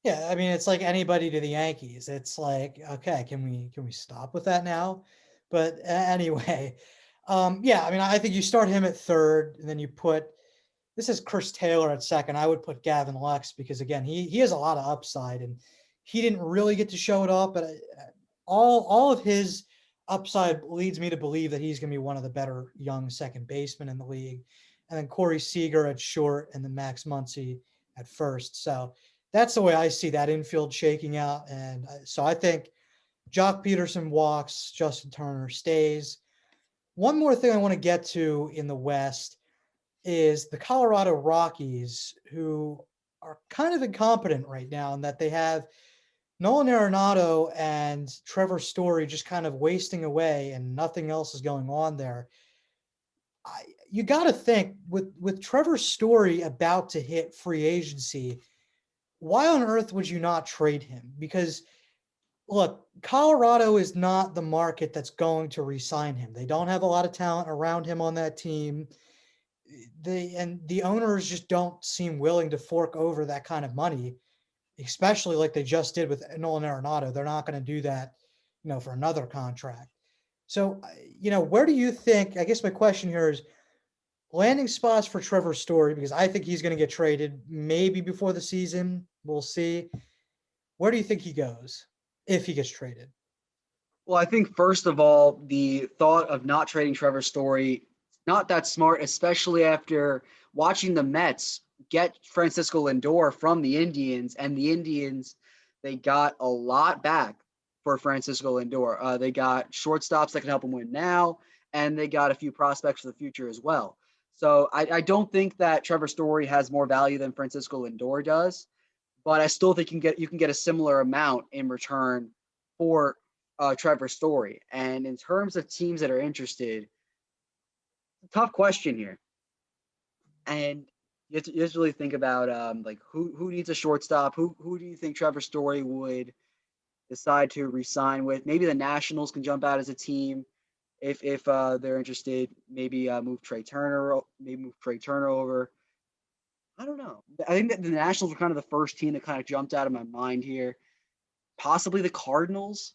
Yeah, I mean, it's like anybody to the Yankees. It's like, okay, can we stop with that now? But anyway, yeah, I mean, I think you start him at third, and then you put this is Chris Taylor at second. I would put Gavin Lux because again, he has a lot of upside, and he didn't really get to show it off, but all of his upside leads me to believe that he's going to be one of the better young second basemen in the league. And then Corey Seager at short, and then Max Muncy at first. So that's the way I see that infield shaking out. And so I think Jock Peterson walks, Justin Turner stays. One more thing I want to get to in the West is the Colorado Rockies, who are kind of incompetent right now in that they have Nolan Arenado and Trevor Story just kind of wasting away and nothing else is going on there. You got to think with Trevor Story about to hit free agency, why on earth would you not trade him? Because look, Colorado is not the market that's going to re-sign him. They don't have a lot of talent around him on that team. The owners just don't seem willing to fork over that kind of money, especially like they just did with Nolan Arenado. They're not going to do that, for another contract. So, where do you think? I guess my question here is landing spots for Trevor Story because I think he's going to get traded maybe before the season. We'll see. Where do you think he goes if he gets traded? Well, I think first of all, the thought of not trading Trevor Story, not that smart, especially after watching the Mets get Francisco Lindor from the Indians, and the Indians, they got a lot back for Francisco Lindor. They got shortstops that can help him win now, and they got a few prospects for the future as well. So I don't think that Trevor Story has more value than Francisco Lindor does, but I still think you can get a similar amount in return for Trevor Story. And in terms of teams that are interested, tough question here. And you have to really think about like who needs a shortstop? Who do you think Trevor Story would decide to resign with? Maybe the Nationals can jump out as a team if they're interested. Maybe move Trey Turner. Maybe move Trey Turner over. I don't know. I think that the Nationals were kind of the first team that kind of jumped out of my mind here. Possibly the Cardinals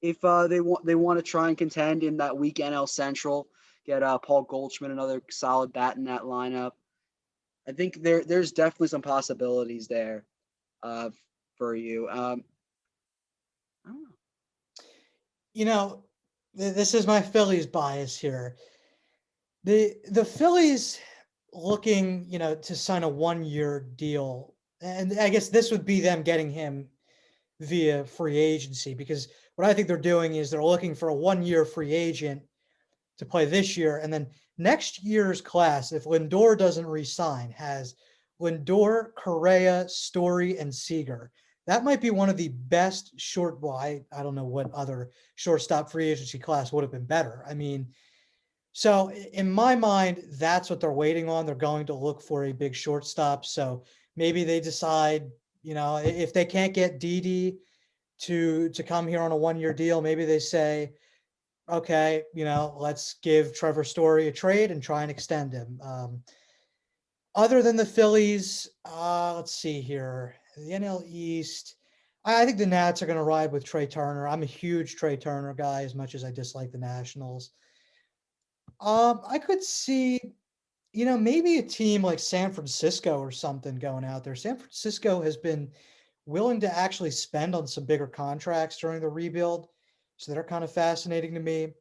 if they want to try and contend in that week NL Central, get Paul Goldschmidt another solid bat in that lineup. I think there's definitely some possibilities there uh, for you. I don't know. You know, this is my Phillies bias here. The Phillies looking, to sign a 1-year deal, and I guess this would be them getting him via free agency because what I think they're doing is they're looking for a 1-year free agent to play this year. And then next year's class, if Lindor doesn't resign, has Lindor, Correa, Story, and Seager. That might be one of the best short. Well, I don't know what other shortstop free agency class would have been better. I mean, so in my mind, that's what they're waiting on. They're going to look for a big shortstop. So maybe they decide, if they can't get Didi to come here on a 1-year deal, maybe they say, okay, let's give Trevor Story a trade and try and extend him. Other than the Phillies, let's see here. The NL East, I think the Nats are going to ride with Trey Turner. I'm a huge Trey Turner guy, as much as I dislike the Nationals. I could see, maybe a team like San Francisco or something going out there. San Francisco has been willing to actually spend on some bigger contracts during the rebuild, so they're kind of fascinating to me.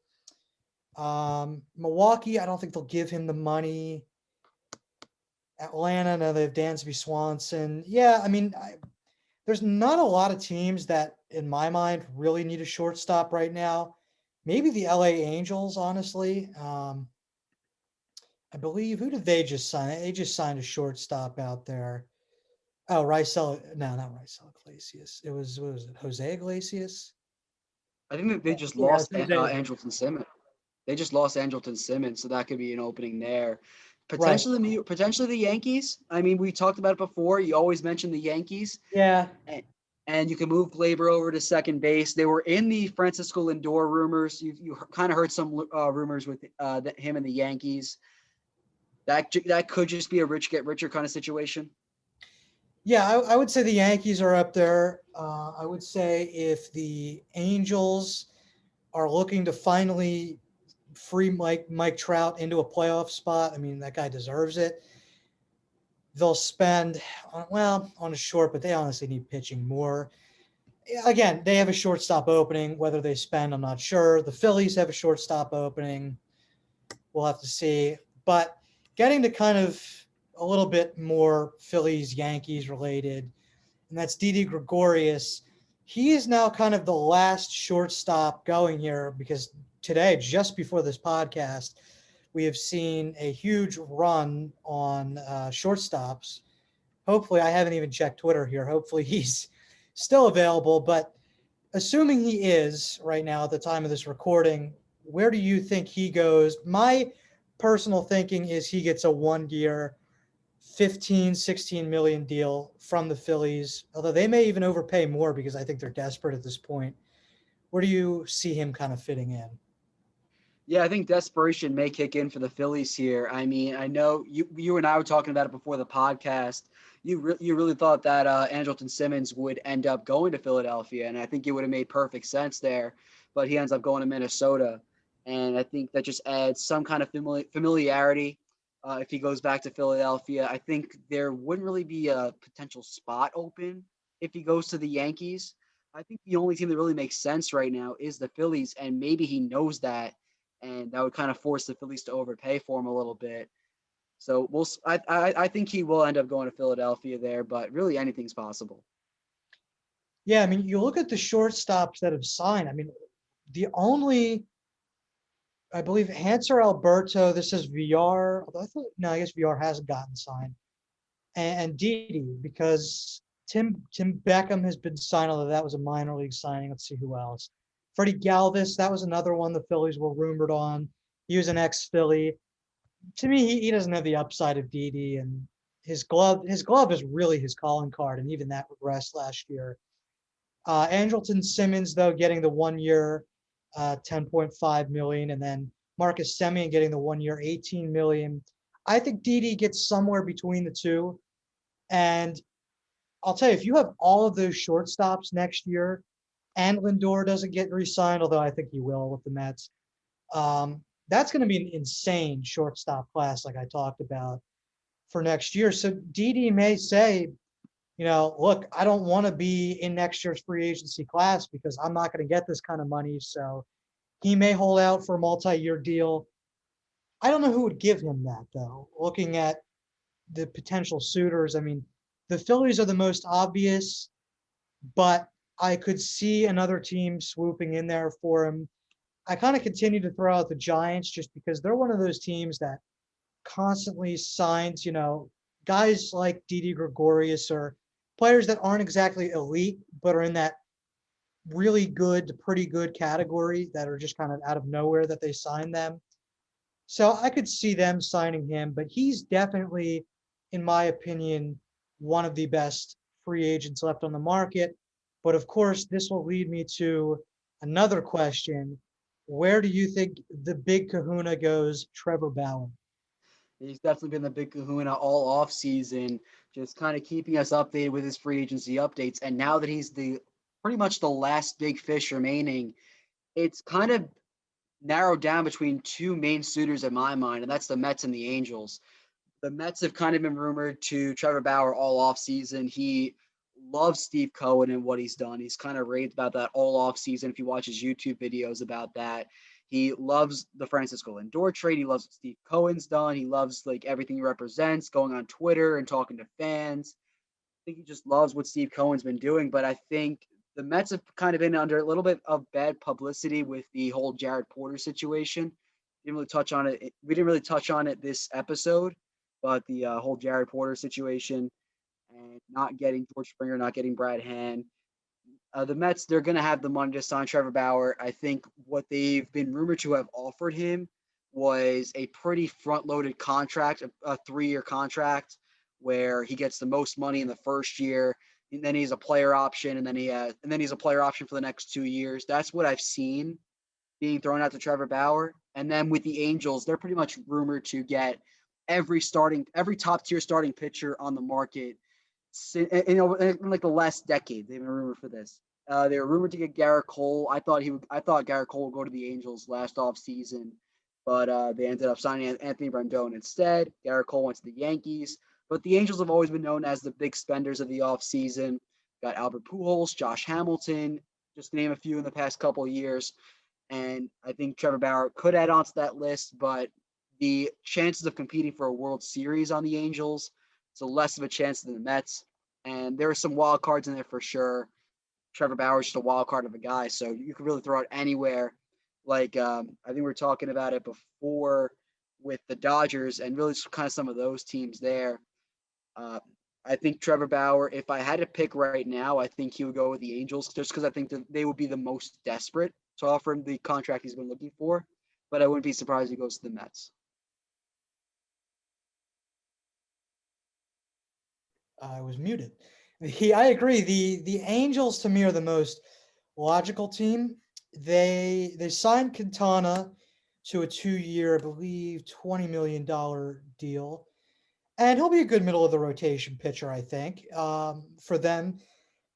Milwaukee, I don't think they'll give him the money. Atlanta, no, they have Dansby Swanson. Yeah, I mean, there's not a lot of teams that, in my mind, really need a shortstop right now. Maybe the LA Angels, honestly. I believe, who did they just sign? They just signed a shortstop out there. Oh, Rysel. No, not Rysel Iglesias. What was it? Jose Iglesias? I think that they just Yeah, lost Andrelton Simmons. They just lost Andrelton Simmons, so that could be an opening there. right. Potentially the Yankees. I mean, we talked about it before. You always mention the Yankees, Yeah. and you can move Glaber over to second base. They were in the Francisco Lindor rumors. You kind of heard some rumors with him and the Yankees. That could just be a rich get richer kind of situation. Yeah, I would say the Yankees are up there. I would say if the Angels are looking to finally free Mike Trout into a playoff spot, I mean that guy deserves it. They'll spend well on a short, but they honestly need pitching more. Again, they have a shortstop opening. Whether they spend, I'm not sure. The Phillies have a shortstop opening. We'll have to see. But getting to kind of a little bit more Phillies Yankees related, and that's Didi Gregorius. He is now kind of the last shortstop going here because today, just before this podcast, we have seen a huge run on shortstops. Hopefully, I haven't even checked Twitter here. Hopefully, he's still available. But assuming he is right now at the time of this recording, where do you think he goes? My personal thinking is he gets a 1 year, 15, 16 million deal from the Phillies, although they may even overpay more because I think they're desperate at this point. Where do you see him kind of fitting in? Yeah, I think desperation may kick in for the Phillies here. I mean, I know you and I were talking about it before the podcast. You really thought that Andrelton Simmons would end up going to Philadelphia, and I think it would have made perfect sense there. But he ends up going to Minnesota, and I think that just adds some kind of familiarity. If he goes back to Philadelphia, I think there wouldn't really be a potential spot open if he goes to the Yankees. I think the only team that really makes sense right now is the Phillies, and maybe he knows that, and that would kind of force the Phillies to overpay for him a little bit. So I think he will end up going to Philadelphia there, but really anything's possible. Yeah, I mean, you look at the shortstops that have signed. I mean, the only, I believe, Hanser Alberto, this is VR. Although I thought, no, I guess VR hasn't gotten signed. And Didi, because Tim Beckham has been signed, although that was a minor league signing. Let's see who else. Freddie Galvis, that was another one the Phillies were rumored on. He was an ex-Philly. To me, he doesn't have the upside of Didi, and his glove is really his calling card, and even that regressed last year. Andrelton Simmons, though, getting the 1 year, 10.5 million, and then Marcus Semien getting the 1 year, 18 million. I think Didi gets somewhere between the two. And I'll tell you, if you have all of those shortstops next year, and Lindor doesn't get re-signed, although I think he will with the Mets, that's going to be an insane shortstop class, like I talked about for next year. So Didi may say, look, I don't want to be in next year's free agency class because I'm not going to get this kind of money. So he may hold out for a multi-year deal. I don't know who would give him that, though. Looking at the potential suitors, I mean, the Phillies are the most obvious, but I could see another team swooping in there for him. I kind of continue to throw out the Giants just because they're one of those teams that constantly signs, guys like Didi Gregorius or players that aren't exactly elite, but are in that really good to pretty good category that are just kind of out of nowhere that they sign them. So I could see them signing him, but he's definitely, in my opinion, one of the best free agents left on the market. But of course, this will lead me to another question. Where do you think the big kahuna goes, Trevor Bauer? He's definitely been the big kahuna all off season, just kind of keeping us updated with his free agency updates. And now that he's the pretty much the last big fish remaining, it's kind of narrowed down between two main suitors in my mind, and that's the Mets and the Angels. The Mets have kind of been rumored to Trevor Bauer all off season. He loves Steve Cohen and what he's done. He's kind of raved about that all off season. If you watch his YouTube videos about that, he loves the Francisco Lindor trade. He loves what Steve Cohen's done. He loves like everything he represents, going on Twitter and talking to fans. I think he just loves what Steve Cohen's been doing. But I think the Mets have kind of been under a little bit of bad publicity with the whole Jared Porter situation. Didn't really touch on it. We didn't really touch on it this episode, but the whole Jared Porter situation and not getting George Springer, not getting Brad Hand. The Mets, they're going to have the money to sign Trevor Bauer. I think what they've been rumored to have offered him was a pretty front-loaded contract, a 3-year contract, where he gets the most money in the first year, and then he's a player option, and then he's a player option for the next 2 years. That's what I've seen being thrown out to Trevor Bauer. And then with the Angels, they're pretty much rumored to get every top tier starting pitcher on the market. In like the last decade, they've been rumored for this. They were rumored to get Garrett Cole. I thought Garrett Cole would go to the Angels last off season, but they ended up signing Anthony Rendon instead. Garrett Cole went to the Yankees, but the Angels have always been known as the big spenders of the off season. Got Albert Pujols, Josh Hamilton, just to name a few in the past couple of years. And I think Trevor Bauer could add on to that list, but the chances of competing for a World Series on the Angels, so less of a chance than the Mets. And there are some wild cards in there for sure. Trevor Bauer is just a wild card of a guy, so you could really throw it anywhere. Like I think we were talking about it before with the Dodgers, and really kind of some of those teams there. Uh, I think Trevor Bauer, if I had to pick right now, I think he would go with the Angels just because I think that they would be the most desperate to offer him the contract he's been looking for. But I wouldn't be surprised if he goes to the Mets. I was muted. I agree. The Angels to me are the most logical team. They signed Quintana to a 2-year, I believe, $20 million deal, and he'll be a good middle of the rotation pitcher, I think, for them.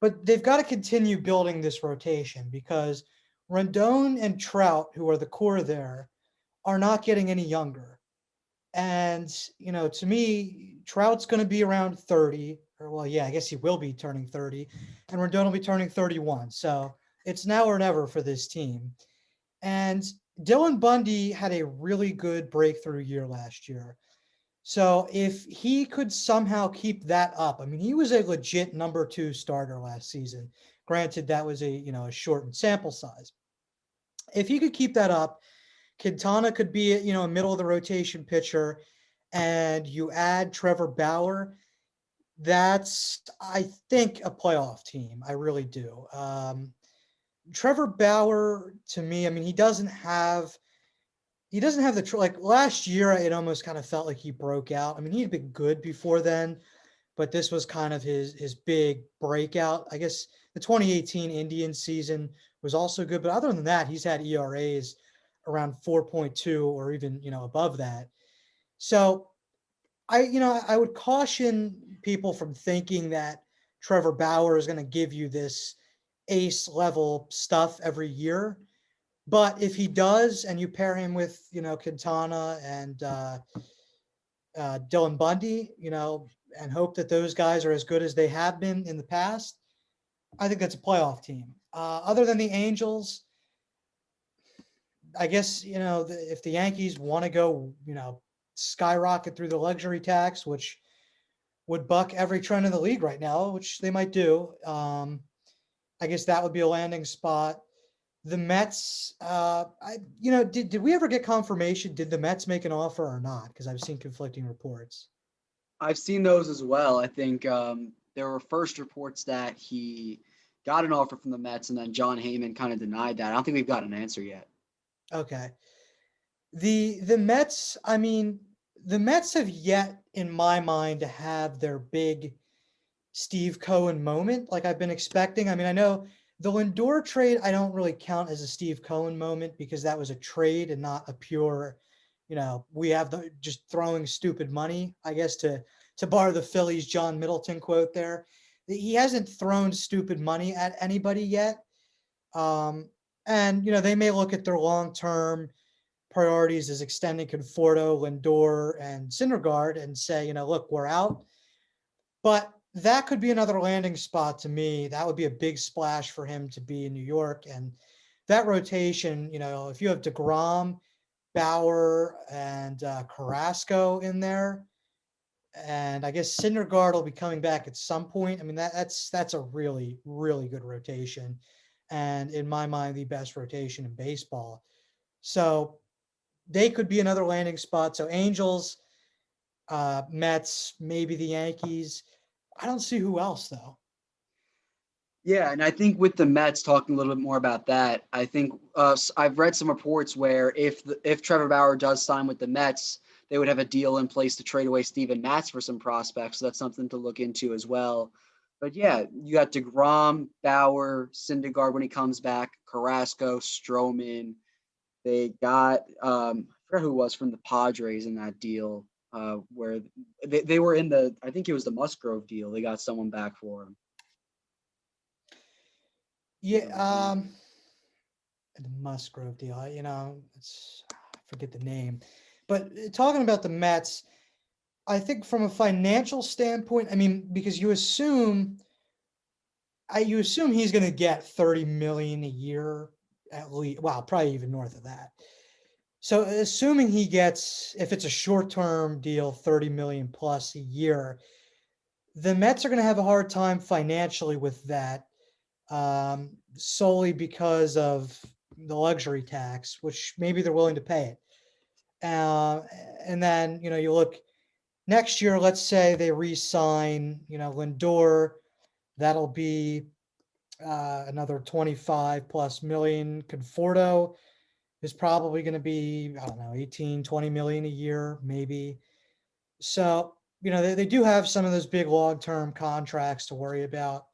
But they've got to continue building this rotation because Rendon and Trout, who are the core there, are not getting any younger. And, to me, Trout's going to be around 30, or well, yeah, I guess he will be turning 30, and Rendon will be turning 31. So it's now or never for this team. And Dylan Bundy had a really good breakthrough year last year. So if he could somehow keep that up, I mean, he was a legit number 2 starter last season. Granted, that was a shortened sample size. If he could keep that up, Quintana could be a middle of the rotation pitcher, and you add Trevor Bauer. That's, I think, a playoff team. I really do. Trevor Bauer, to me, I mean, he doesn't have the like last year. It almost kind of felt like he broke out. I mean, he'd been good before then, but this was kind of his big breakout. I guess the 2018 Indian season was also good, but other than that, he's had ERAs around 4.2 or even above that. So I would caution people from thinking that Trevor Bauer is going to give you this ace level stuff every year. But if he does, and you pair him with Quintana and Dylan Bundy, and hope that those guys are as good as they have been in the past, I think that's a playoff team. Other than the Angels, I guess if the Yankees want to go, skyrocket through the luxury tax, which would buck every trend in the league right now, which they might do. I guess that would be a landing spot. The Mets, did we ever get confirmation? Did the Mets make an offer or not? Because I've seen conflicting reports. I've seen those as well. I think there were first reports that he got an offer from the Mets, and then John Heyman kind of denied that. I don't think we've got an answer yet. Okay. The Mets, I mean, the Mets have yet, in my mind, to have their big Steve Cohen moment like I've been expecting. I mean, I know the Lindor trade I don't really count as a Steve Cohen moment because that was a trade and not a pure, we have the just throwing stupid money, I guess, to borrow the Phillies John Middleton quote there. He hasn't thrown stupid money at anybody yet. And they may look at their long-term priorities as extending Conforto, Lindor, and Syndergaard and say, look, we're out. But that could be another landing spot to me. That would be a big splash for him to be in New York. And that rotation, if you have DeGrom, Bauer, and Carrasco in there, and I guess Syndergaard will be coming back at some point. I mean, that's a really, really good rotation. And in my mind, the best rotation in baseball. So they could be another landing spot. So Angels, Mets, maybe the Yankees. I don't see who else though. Yeah, and I think with the Mets, talking a little bit more about that, I think I've read some reports where if Trevor Bauer does sign with the Mets, they would have a deal in place to trade away Steven Matz for some prospects. So that's something to look into as well. But yeah, you got DeGrom, Bauer, Syndergaard when he comes back, Carrasco, Stroman. They got I forgot who it was from the Padres in that deal. where they were in the, I think it was the Musgrove deal. They got someone back for him. Yeah, the Musgrove deal. I forget the name, but talking about the Mets, I think from a financial standpoint, I mean, because you assume he's going to get 30 million a year at least. Wow, probably even north of that. So assuming he gets, if it's a short-term deal, 30 million plus a year, the Mets are going to have a hard time financially with that, solely because of the luxury tax, which maybe they're willing to pay it. Uh, and then, you look next year, let's say they re-sign, Lindor, that'll be another 25 plus million. Conforto is probably going to be, I don't know, 18, 20 million a year, maybe. So, they do have some of those big long-term contracts to worry about,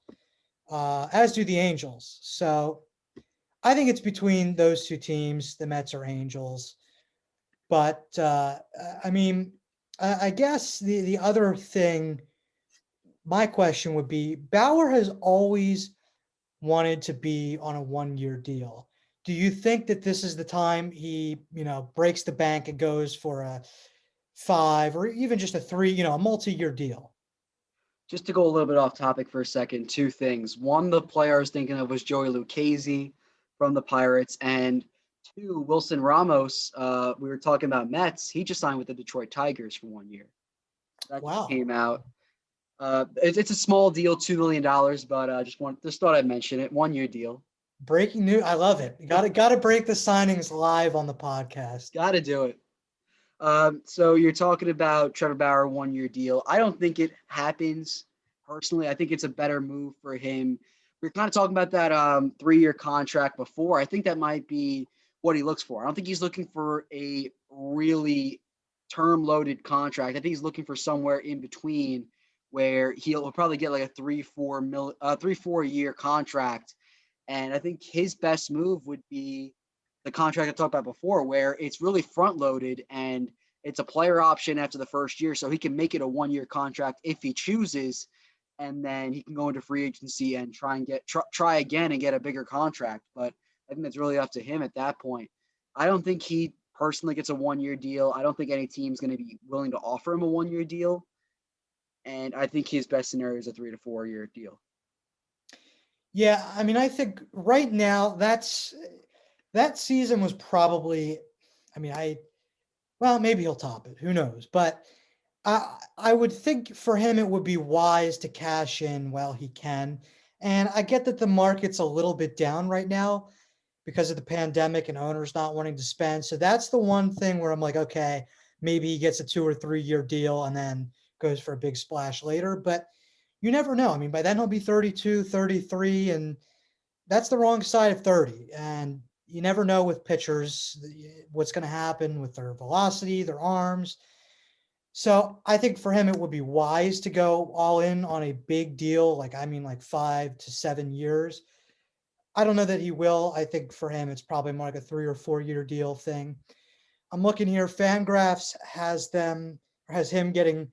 as do the Angels. So I think it's between those two teams, the Mets or Angels. But I mean, I guess the other thing, my question would be, Bauer has always wanted to be on a 1 year deal. Do you think that this is the time he, breaks the bank and goes for a 5 or even just a 3, a multi-year deal? Just to go a little bit off topic for a second, two things. One, the player I was thinking of was Joey Lucchesi from the Pirates, and two, Wilson Ramos. We were talking about Mets. He just signed with the Detroit Tigers for 1 year. That just Wow. came out. It's a small deal, $2 million, but just thought I'd mention it. 1 year deal. Breaking news. I love it. Got to break the signings live on the podcast. Got to do it. So you're talking about Trevor Bauer 1 year deal. I don't think it happens personally. I think it's a better move for him. We are kind of talking about that 3 year contract before. I think that might be what he looks for. I don't think he's looking for a really term loaded contract. I think he's looking for somewhere in between where he'll probably get like a 3-4 year contract. And I think his best move would be the contract I talked about before, where it's really front loaded and it's a player option after the first year. So he can make it a 1 year contract if he chooses. And then he can go into free agency and try again and get a bigger contract. But I think that's really up to him at that point. I don't think he personally gets a 1 year deal. I don't think any team's going to be willing to offer him a 1 year deal. And I think his best scenario is a 3 to 4 year deal. Yeah, I mean, I think right now that season was probably, I mean, well, maybe he'll top it. Who knows? But I would think for him it would be wise to cash in while he can. And I get that the market's a little bit down right now because of the pandemic and owners not wanting to spend. So that's the one thing where I'm like, okay, maybe he gets a 2 or 3 year deal and then goes for a big splash later. But you never know. I mean, by then he'll be 32, 33, and that's the wrong side of 30. And you never know with pitchers what's going to happen with their velocity, their arms. So I think for him, it would be wise to go all in on a big deal. Like 5 to 7 years. I don't know that he will. I think for him, it's probably more like a 3 or 4 year deal thing. I'm looking here. Fangraphs has him getting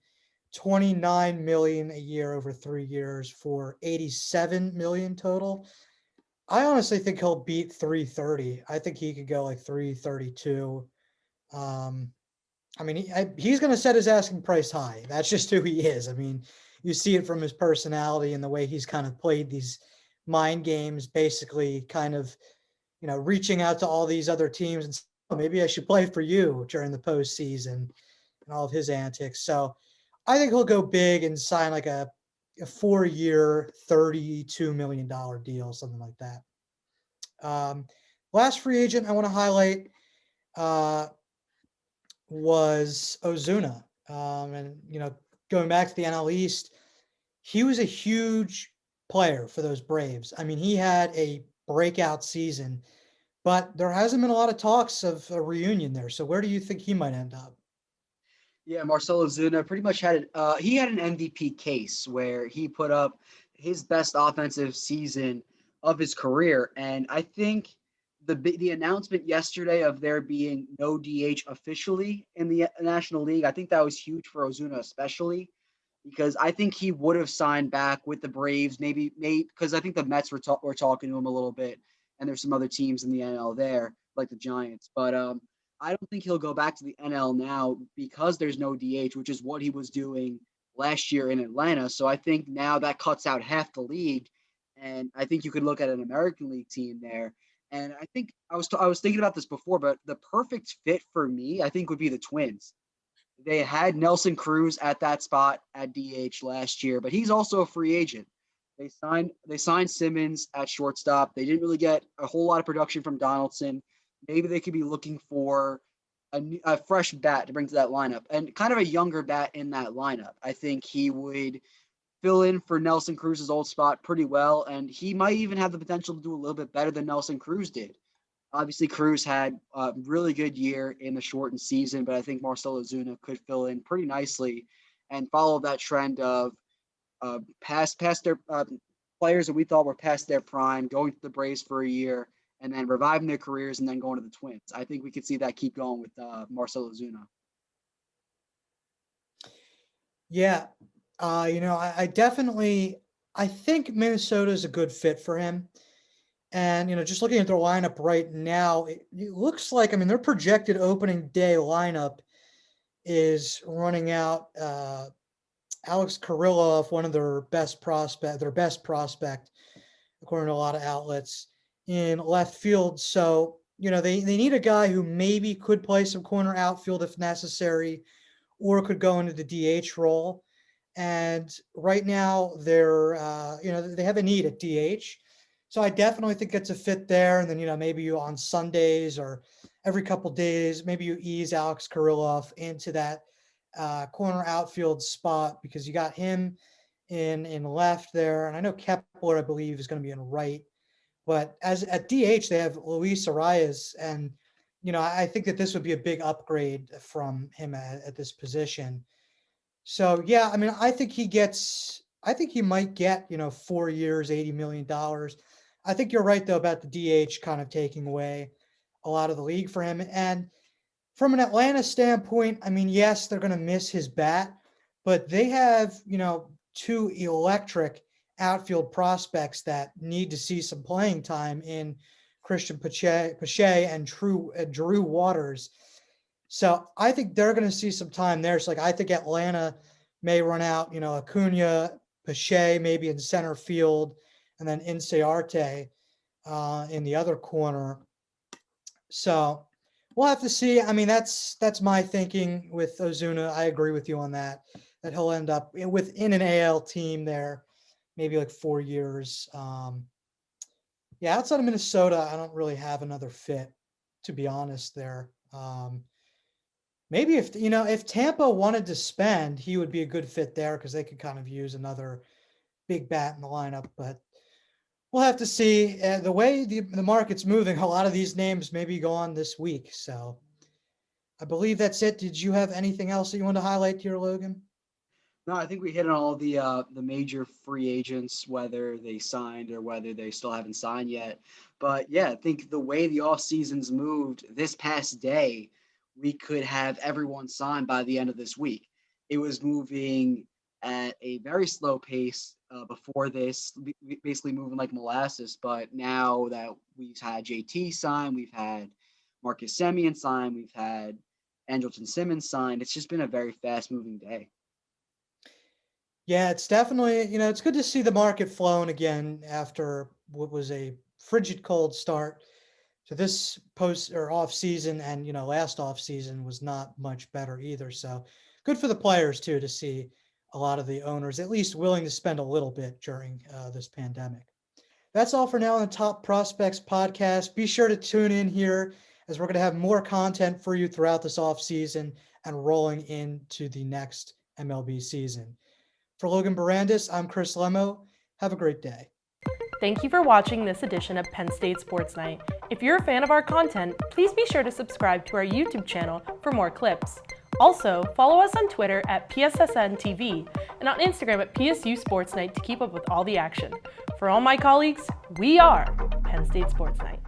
29 million a year over 3 years for 87 million total. I honestly think he'll beat 330. I think he could go like 332. Um, I mean, he's going to set his asking price high. That's just who he is. I mean, you see it from his personality and the way he's kind of played these mind games, basically kind of, reaching out to all these other teams and saying, oh, maybe I should play for you during the postseason and all of his antics. So I think he'll go big and sign like a 4 year, $32 million deal, something like that. Last free agent I want to highlight was Ozuna. And, going back to the NL East, he was a huge player for those Braves. I mean, he had a breakout season, but there hasn't been a lot of talks of a reunion there. So where do you think he might end up? Yeah, Marcelo Ozuna pretty much he had an MVP case where he put up his best offensive season of his career. And I think the announcement yesterday of there being no DH officially in the National League, I think that was huge for Ozuna especially, because I think he would have signed back with the Braves, maybe because I think the Mets were talking to him a little bit, and there's some other teams in the NL there, like the Giants. But I don't think he'll go back to the NL now because there's no DH, which is what he was doing last year in Atlanta. So I think now that cuts out half the league, and I think you could look at an American League team there. And I think I was thinking about this before, but the perfect fit for me, I think, would be the Twins. They had Nelson Cruz at that spot at DH last year, but he's also a free agent. They signed Simmons at shortstop. They didn't really get a whole lot of production from Donaldson. Maybe they could be looking for a fresh bat to bring to that lineup and kind of a younger bat in that lineup. I think he would fill in for Nelson Cruz's old spot pretty well, and he might even have the potential to do a little bit better than Nelson Cruz did. Obviously, Cruz had a really good year in the shortened season, but I think Marcell Ozuna could fill in pretty nicely and follow that trend of past their players that we thought were past their prime, going to the Braves for a year, and then reviving their careers and then going to the Twins. I think we could see that keep going with Marcell Ozuna. Yeah, I definitely I think Minnesota is a good fit for him. And just looking at their lineup right now, it looks like, I mean, their projected opening day lineup is running out Alex Kirilloff, one of their best prospect, according to a lot of outlets, in left field. So, they need a guy who maybe could play some corner outfield if necessary, or could go into the DH role. And right now they have a need at DH. So I definitely think it's a fit there. And then, maybe you on Sundays or every couple days, maybe you ease Alex Kirilloff into that corner outfield spot because you got him in left there. And I know Kepler, I believe, is going to be in right. But as at DH, they have Luis Arias. And, I think that this would be a big upgrade from him at this position. So, yeah, I mean, I think he might get, 4 years, $80 million. I think you're right, though, about the DH kind of taking away a lot of the league for him. And from an Atlanta standpoint, I mean, yes, they're going to miss his bat, but they have, two electric outfield prospects that need to see some playing time in Christian Pache and Drew Waters. So I think they're going to see some time there. So, I think Atlanta may run out, Acuna, Pache, maybe in center field, and then Inciarte in the other corner. So we'll have to see. I mean, that's my thinking with Ozuna. I agree with you on that he'll end up within an AL team there, maybe like 4 years. Yeah, outside of Minnesota, I don't really have another fit, to be honest there. Maybe if Tampa wanted to spend, he would be a good fit there because they could kind of use another big bat in the lineup. But we'll have to see. The way the market's moving, a lot of these names may be gone this week. So I believe that's it. Did you have anything else that you want to highlight here, Logan? No, I think we hit on all the major free agents, whether they signed or whether they still haven't signed yet. But yeah, I think the way the off season's moved this past day, we could have everyone signed by the end of this week. It was moving at a very slow pace before this, basically moving like molasses. But now that we've had JT signed, we've had Marcus Semien signed, we've had Andrelton Simmons signed. It's just been a very fast moving day. Yeah, it's definitely, it's good to see the market flowing again after what was a frigid cold start to this post or off season. And, last off season was not much better either. So good for the players too, to see a lot of the owners at least willing to spend a little bit during this pandemic. That's all for now on the Top Prospects podcast. Be sure to tune in here as we're going to have more content for you throughout this off season and rolling into the next MLB season. For Logan Bourandas, I'm Chris Lemmo. Have a great day. Thank you for watching this edition of Penn State Sports Night. If you're a fan of our content, please be sure to subscribe to our YouTube channel for more clips. Also, follow us on Twitter at PSSN TV and on Instagram at PSU Sports Night to keep up with all the action. For all my colleagues, we are Penn State Sports Night.